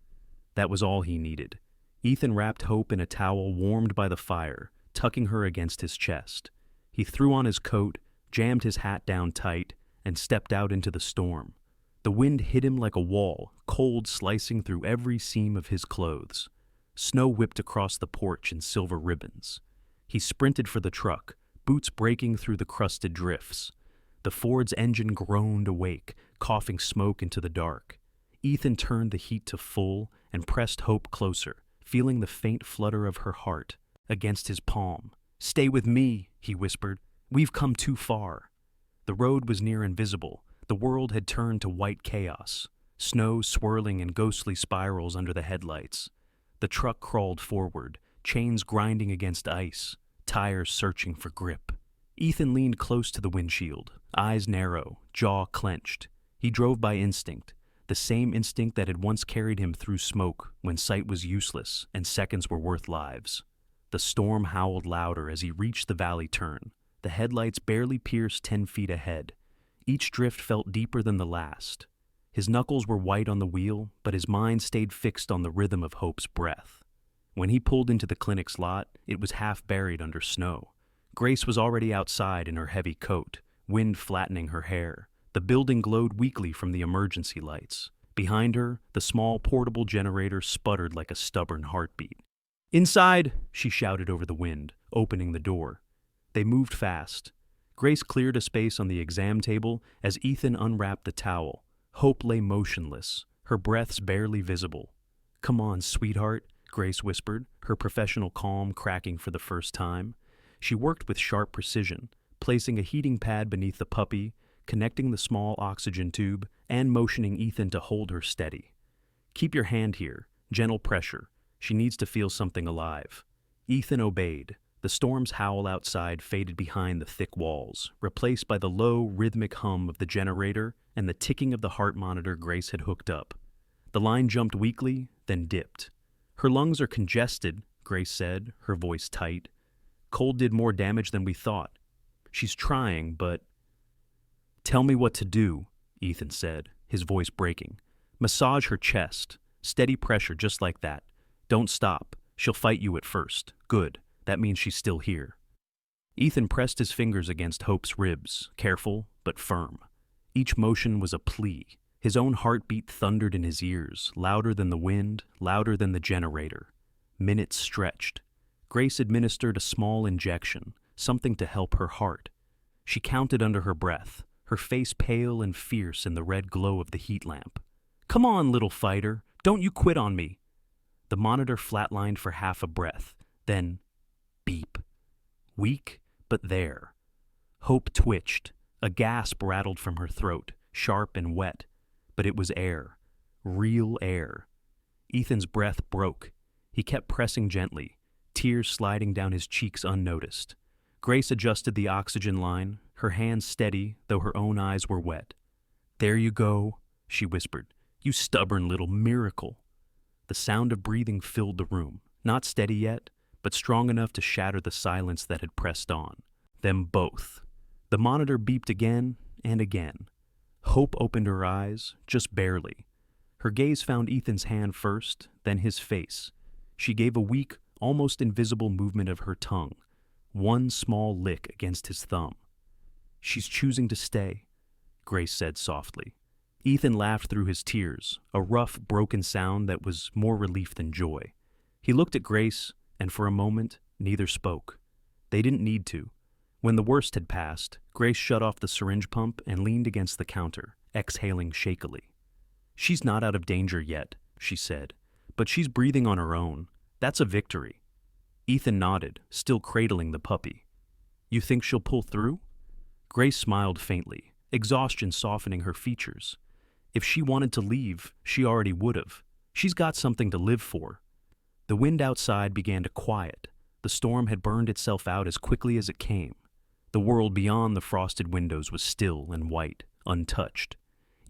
That was all he needed. Ethan wrapped Hope in a towel warmed by the fire, tucking her against his chest. He threw on his coat, jammed his hat down tight, and stepped out into the storm. The wind hit him like a wall, cold slicing through every seam of his clothes. Snow whipped across the porch in silver ribbons. He sprinted for the truck, boots breaking through the crusted drifts. The Ford's engine groaned awake, coughing smoke into the dark. Ethan turned the heat to full and pressed Hope closer, feeling the faint flutter of her heart against his palm. "Stay with me," he whispered. "We've come too far." The road was near invisible. The world had turned to white chaos, snow swirling in ghostly spirals under the headlights. The truck crawled forward, chains grinding against ice, tires searching for grip. Ethan leaned close to the windshield, eyes narrow, jaw clenched. He drove by instinct, the same instinct that had once carried him through smoke when sight was useless and seconds were worth lives. The storm howled louder as he reached the valley turn. The headlights barely pierced 10 feet ahead. Each drift felt deeper than the last. His knuckles were white on the wheel, but his mind stayed fixed on the rhythm of Hope's breath. When he pulled into the clinic's lot, it was half buried under snow. Grace was already outside in her heavy coat, wind flattening her hair. The building glowed weakly from the emergency lights. Behind her, the small portable generator sputtered like a stubborn heartbeat. "Inside!" she shouted over the wind, opening the door. They moved fast. Grace cleared a space on the exam table as Ethan unwrapped the towel. Hope lay motionless, her breaths barely visible. "Come on, sweetheart," Grace whispered, her professional calm cracking for the first time. She worked with sharp precision, placing a heating pad beneath the puppy, connecting the small oxygen tube, and motioning Ethan to hold her steady. "Keep your hand here, gentle pressure. She needs to feel something alive." Ethan obeyed. The storm's howl outside faded behind the thick walls, replaced by the low, rhythmic hum of the generator and the ticking of the heart monitor Grace had hooked up. The line jumped weakly, then dipped. "Her lungs are congested," Grace said, her voice tight. "Cold did more damage than we thought. She's trying, but—" "Tell me what to do," Ethan said, his voice breaking. "Massage her chest. Steady pressure just like that. Don't stop. She'll fight you at first. Good. That means she's still here." Ethan pressed his fingers against Hope's ribs, careful but firm. Each motion was a plea. His own heartbeat thundered in his ears, louder than the wind, louder than the generator. Minutes stretched. Grace administered a small injection, something to help her heart. She counted under her breath, her face pale and fierce in the red glow of the heat lamp. "Come on, little fighter, don't you quit on me." The monitor flatlined for half a breath, then beep. Weak, but there. Hope twitched. A gasp rattled from her throat, sharp and wet, but it was air. Real air. Ethan's breath broke. He kept pressing gently, tears sliding down his cheeks unnoticed. Grace adjusted the oxygen line, her hands steady, though her own eyes were wet. "There you go," she whispered. "You stubborn little miracle." The sound of breathing filled the room, not steady yet, but strong enough to shatter the silence that had pressed on. Them both. The monitor beeped again and again. Hope opened her eyes, just barely. Her gaze found Ethan's hand first, then his face. She gave a weak, almost invisible movement of her tongue, one small lick against his thumb. "She's choosing to stay," Grace said softly. Ethan laughed through his tears, a rough, broken sound that was more relief than joy. He looked at Grace, and for a moment, neither spoke. They didn't need to. When the worst had passed, Grace shut off the syringe pump and leaned against the counter, exhaling shakily. "She's not out of danger yet," she said, "but she's breathing on her own. That's a victory." Ethan nodded, still cradling the puppy. "You think she'll pull through?" Grace smiled faintly, exhaustion softening her features. If she wanted to leave, she already would have. She's got something to live for. The wind outside began to quiet. The storm had burned itself out as quickly as it came. The world beyond the frosted windows was still and white, untouched.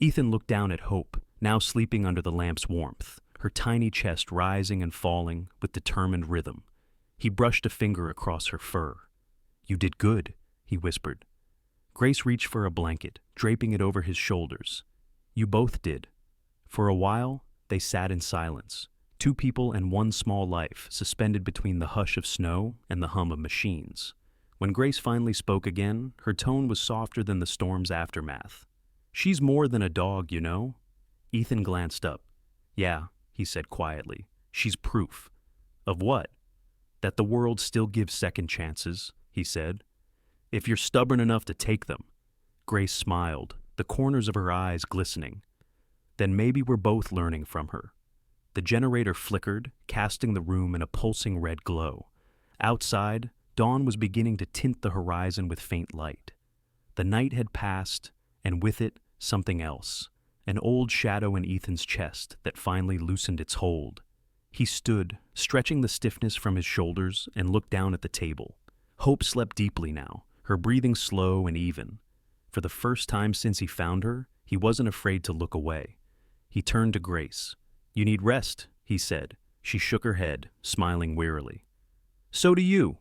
Ethan looked down at Hope, now sleeping under the lamp's warmth, her tiny chest rising and falling with determined rhythm. He brushed a finger across her fur. "You did good," he whispered. Grace reached for a blanket, draping it over his shoulders. "You both did." For a while, they sat in silence, two people and one small life suspended between the hush of snow and the hum of machines. When Grace finally spoke again, her tone was softer than the storm's aftermath. "She's more than a dog, you know." Ethan glanced up. "Yeah," he said quietly. "She's proof." "Of what?" "That the world still gives second chances," he said. "If you're stubborn enough to take them." Grace smiled, the corners of her eyes glistening. "Then maybe we're both learning from her." The generator flickered, casting the room in a pulsing red glow. Outside, dawn was beginning to tint the horizon with faint light. The night had passed, and with it, something else, an old shadow in Ethan's chest that finally loosened its hold. He stood, stretching the stiffness from his shoulders, and looked down at the table. Hope slept deeply now, her breathing slow and even. For the first time since he found her, he wasn't afraid to look away. He turned to Grace. "You need rest," he said. She shook her head, smiling wearily. "So do you."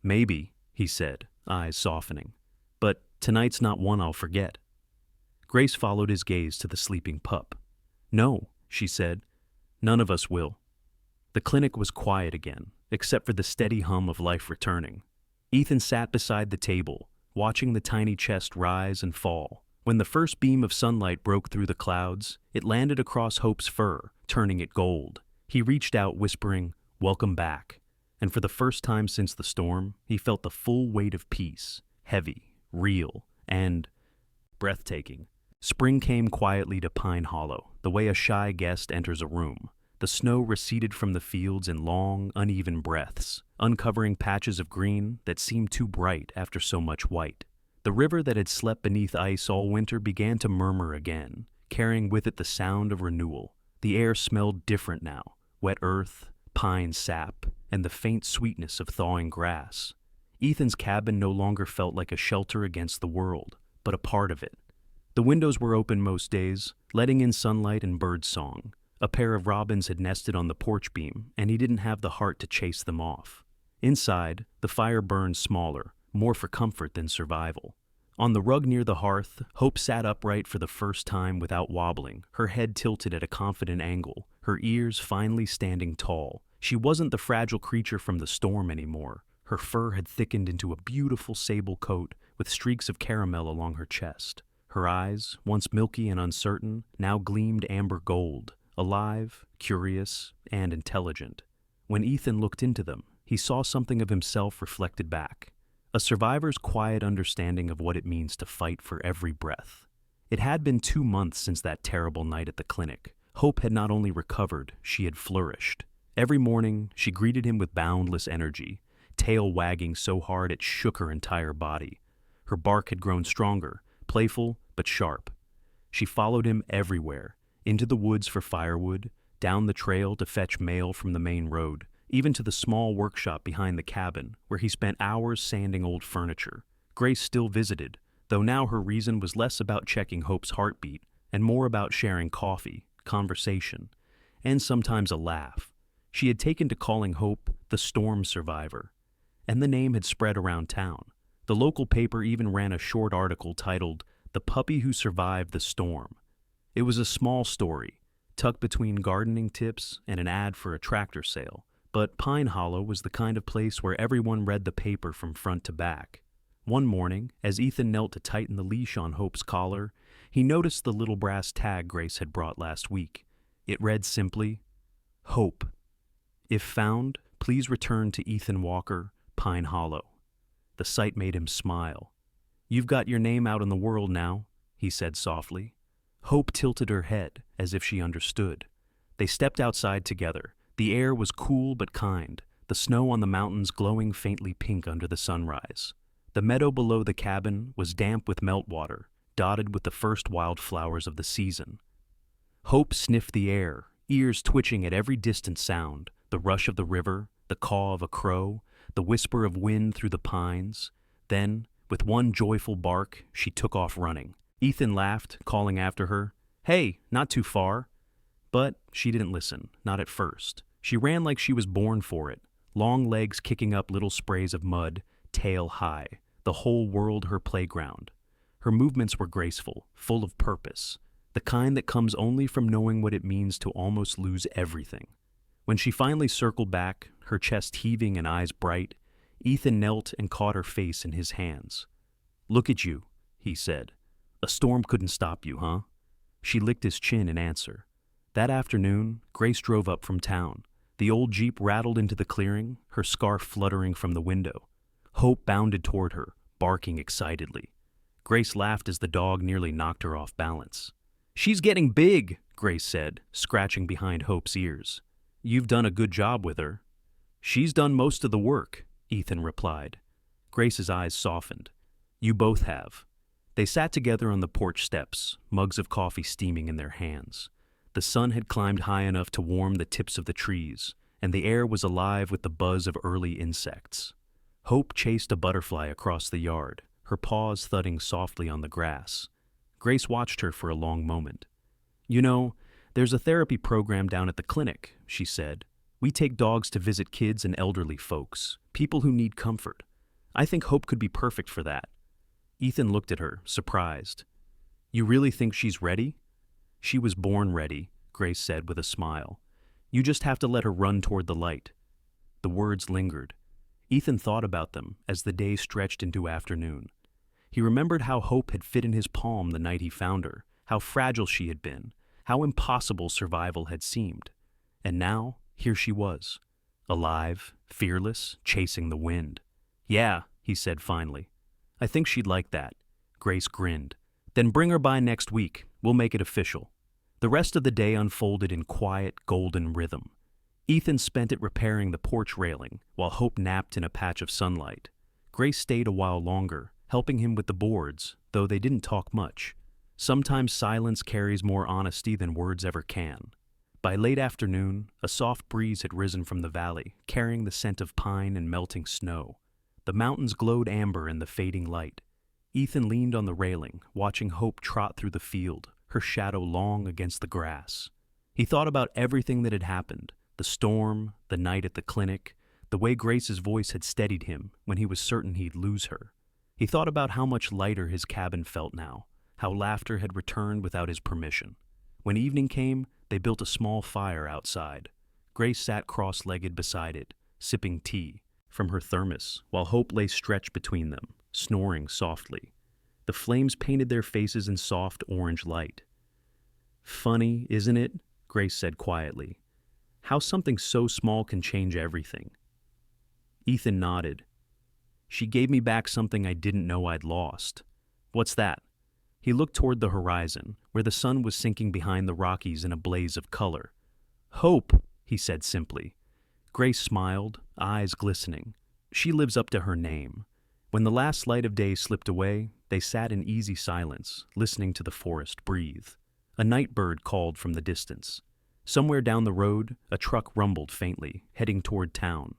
"Maybe," he said, eyes softening. "But tonight's not one I'll forget." Grace followed his gaze to the sleeping pup. "No," she said. "None of us will." The clinic was quiet again, except for the steady hum of life returning. Ethan sat beside the table, watching the tiny chest rise and fall. When the first beam of sunlight broke through the clouds, it landed across Hope's fur, turning it gold. He reached out, whispering, "Welcome back." And for the first time since the storm, he felt the full weight of peace, heavy, real, and breathtaking. Spring came quietly to Pine Hollow, the way a shy guest enters a room. The snow receded from the fields in long, uneven breaths, uncovering patches of green that seemed too bright after so much white. The river that had slept beneath ice all winter began to murmur again, carrying with it the sound of renewal. The air smelled different now, wet earth, pine sap, and the faint sweetness of thawing grass. Ethan's cabin no longer felt like a shelter against the world, but a part of it. The windows were open most days, letting in sunlight and bird song. A pair of robins had nested on the porch beam, and he didn't have the heart to chase them off. Inside, the fire burned smaller, more for comfort than survival. On the rug near the hearth, Hope sat upright for the first time without wobbling, her head tilted at a confident angle, her ears finally standing tall. She wasn't the fragile creature from the storm anymore. Her fur had thickened into a beautiful sable coat with streaks of caramel along her chest. Her eyes, once milky and uncertain, now gleamed amber gold, alive, curious, and intelligent. When Ethan looked into them, he saw something of himself reflected back. a survivor's quiet understanding of what it means to fight for every breath. It had been 2 months since that terrible night at the clinic. Hope had not only recovered, she had flourished. Every morning, she greeted him with boundless energy, tail wagging so hard it shook her entire body. Her bark had grown stronger, playful but sharp. She followed him everywhere, into the woods for firewood, down the trail to fetch mail from the main road, even to the small workshop behind the cabin, where he spent hours sanding old furniture. Grace still visited, though now her reason was less about checking Hope's heartbeat and more about sharing coffee, conversation, and sometimes a laugh. She had taken to calling Hope the storm survivor, and the name had spread around town. The local paper even ran a short article titled "The Puppy Who Survived the Storm." It was a small story, tucked between gardening tips and an ad for a tractor sale, but Pine Hollow was the kind of place where everyone read the paper from front to back. One morning, as Ethan knelt to tighten the leash on Hope's collar, he noticed the little brass tag Grace had brought last week. It read simply, "Hope. If found, please return to Ethan Walker, Pine Hollow." The sight made him smile. "You've got your name out in the world now," he said softly. Hope tilted her head, as if she understood. They stepped outside together. The air was cool but kind, the snow on the mountains glowing faintly pink under the sunrise. The meadow below the cabin was damp with meltwater, dotted with the first wildflowers of the season. Hope sniffed the air, ears twitching at every distant sound, the rush of the river, the caw of a crow, the whisper of wind through the pines. Then, with one joyful bark, she took off running. Ethan laughed, calling after her, "Hey, not too far." But she didn't listen, not at first. She ran like she was born for it, long legs kicking up little sprays of mud, tail high, the whole world her playground. Her movements were graceful, full of purpose, the kind that comes only from knowing what it means to almost lose everything. When she finally circled back, her chest heaving and eyes bright, Ethan knelt and caught her face in his hands. "Look at you," he said. "A storm couldn't stop you, huh?" She licked his chin in answer. That afternoon, Grace drove up from town. The old Jeep rattled into the clearing, her scarf fluttering from the window. Hope bounded toward her, barking excitedly. Grace laughed as the dog nearly knocked her off balance. "She's getting big," Grace said, scratching behind Hope's ears. "You've done a good job with her." "She's done most of the work," Ethan replied. Grace's eyes softened. "You both have." They sat together on the porch steps, mugs of coffee steaming in their hands. The sun had climbed high enough to warm the tips of the trees, and the air was alive with the buzz of early insects. Hope chased a butterfly across the yard, her paws thudding softly on the grass. Grace watched her for a long moment. "You know, there's a therapy program down at the clinic," she said. "We take dogs to visit kids and elderly folks, people who need comfort. I think Hope could be perfect for that." Ethan looked at her, surprised. "You really think she's ready?" "She was born ready," Grace said with a smile. "You just have to let her run toward the light." The words lingered. Ethan thought about them as the day stretched into afternoon. He remembered how Hope had fit in his palm the night he found her, how fragile she had been, how impossible survival had seemed. And now, here she was, alive, fearless, chasing the wind. "Yeah," he said finally. "I think she'd like that." Grace grinned. "Then bring her by next week. We'll make it official." The rest of the day unfolded in quiet, golden rhythm. Ethan spent it repairing the porch railing, while Hope napped in a patch of sunlight. Grace stayed a while longer, helping him with the boards, though they didn't talk much. Sometimes silence carries more honesty than words ever can. By late afternoon, a soft breeze had risen from the valley, carrying the scent of pine and melting snow. The mountains glowed amber in the fading light. Ethan leaned on the railing, watching Hope trot through the field, her shadow long against the grass. He thought about everything that had happened, the storm, the night at the clinic, the way Grace's voice had steadied him when he was certain he'd lose her. He thought about how much lighter his cabin felt now, how laughter had returned without his permission. When evening came, they built a small fire outside. Grace sat cross-legged beside it, sipping tea from her thermos, while Hope lay stretched between them, snoring softly. The flames painted their faces in soft orange light. "Funny, isn't it?" Grace said quietly. "How something so small can change everything." Ethan nodded. She gave me back something I didn't know I'd lost. What's that? He looked toward the horizon, where the sun was sinking behind the Rockies in a blaze of color. Hope, he said simply. Grace smiled, eyes glistening. She lives up to her name. When the last light of day slipped away, they sat in easy silence, listening to the forest breathe. A night bird called from the distance. Somewhere down the road, a truck rumbled faintly, heading toward town.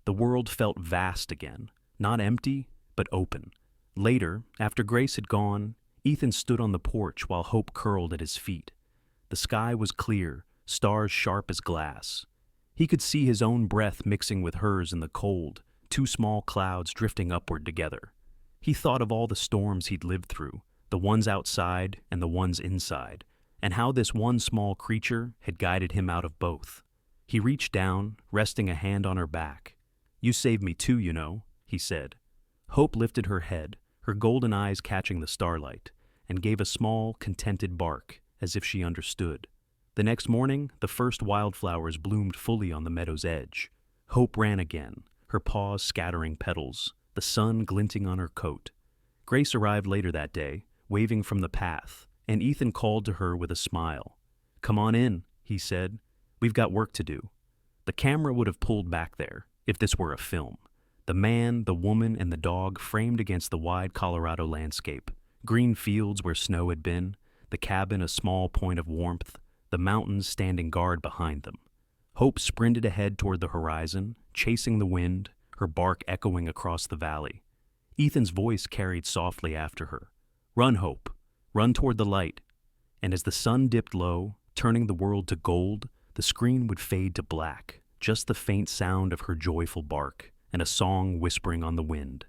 The world felt vast again, not empty, but open. Later, after Grace had gone, Ethan stood on the porch while Hope curled at his feet. The sky was clear, stars sharp as glass. He could see his own breath mixing with hers in the cold, two small clouds drifting upward together. He thought of all the storms he'd lived through, the ones outside and the ones inside, and how this one small creature had guided him out of both. He reached down, resting a hand on her back. "You saved me too, you know," he said. Hope lifted her head, her golden eyes catching the starlight, and gave a small, contented bark, as if she understood. The next morning, the first wildflowers bloomed fully on the meadow's edge. Hope ran again, her paws scattering petals, the sun glinting on her coat. Grace arrived later that day, waving from the path, and Ethan called to her with a smile. "Come on in," he said. "We've got work to do." The camera would have pulled back there, if this were a film. The man, the woman, and the dog framed against the wide Colorado landscape. Green fields where snow had been, the cabin a small point of warmth, the mountains standing guard behind them. Hope sprinted ahead toward the horizon, chasing the wind, her bark echoing across the valley. Ethan's voice carried softly after her. "Run, Hope. Run toward the light." And as the sun dipped low, turning the world to gold, the screen would fade to black, just the faint sound of her joyful bark, and a song whispering on the wind.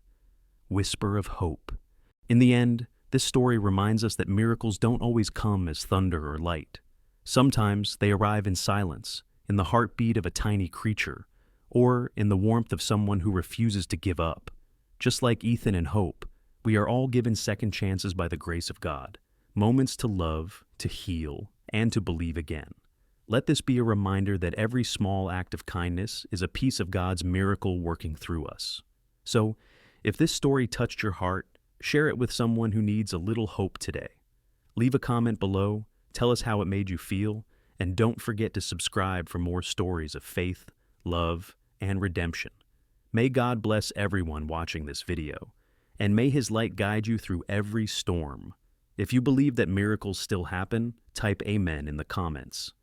Whisper of hope. In the end, this story reminds us that miracles don't always come as thunder or light. Sometimes they arrive in silence, in the heartbeat of a tiny creature, or in the warmth of someone who refuses to give up. Just like Ethan and Hope, we are all given second chances by the grace of God, moments to love, to heal, and to believe again. Let this be a reminder that every small act of kindness is a piece of God's miracle working through us. So, if this story touched your heart, share it with someone who needs a little hope today. Leave a comment below, tell us how it made you feel, and don't forget to subscribe for more stories of faith, love, and redemption. May God bless everyone watching this video, and may His light guide you through every storm. If you believe that miracles still happen, type Amen in the comments.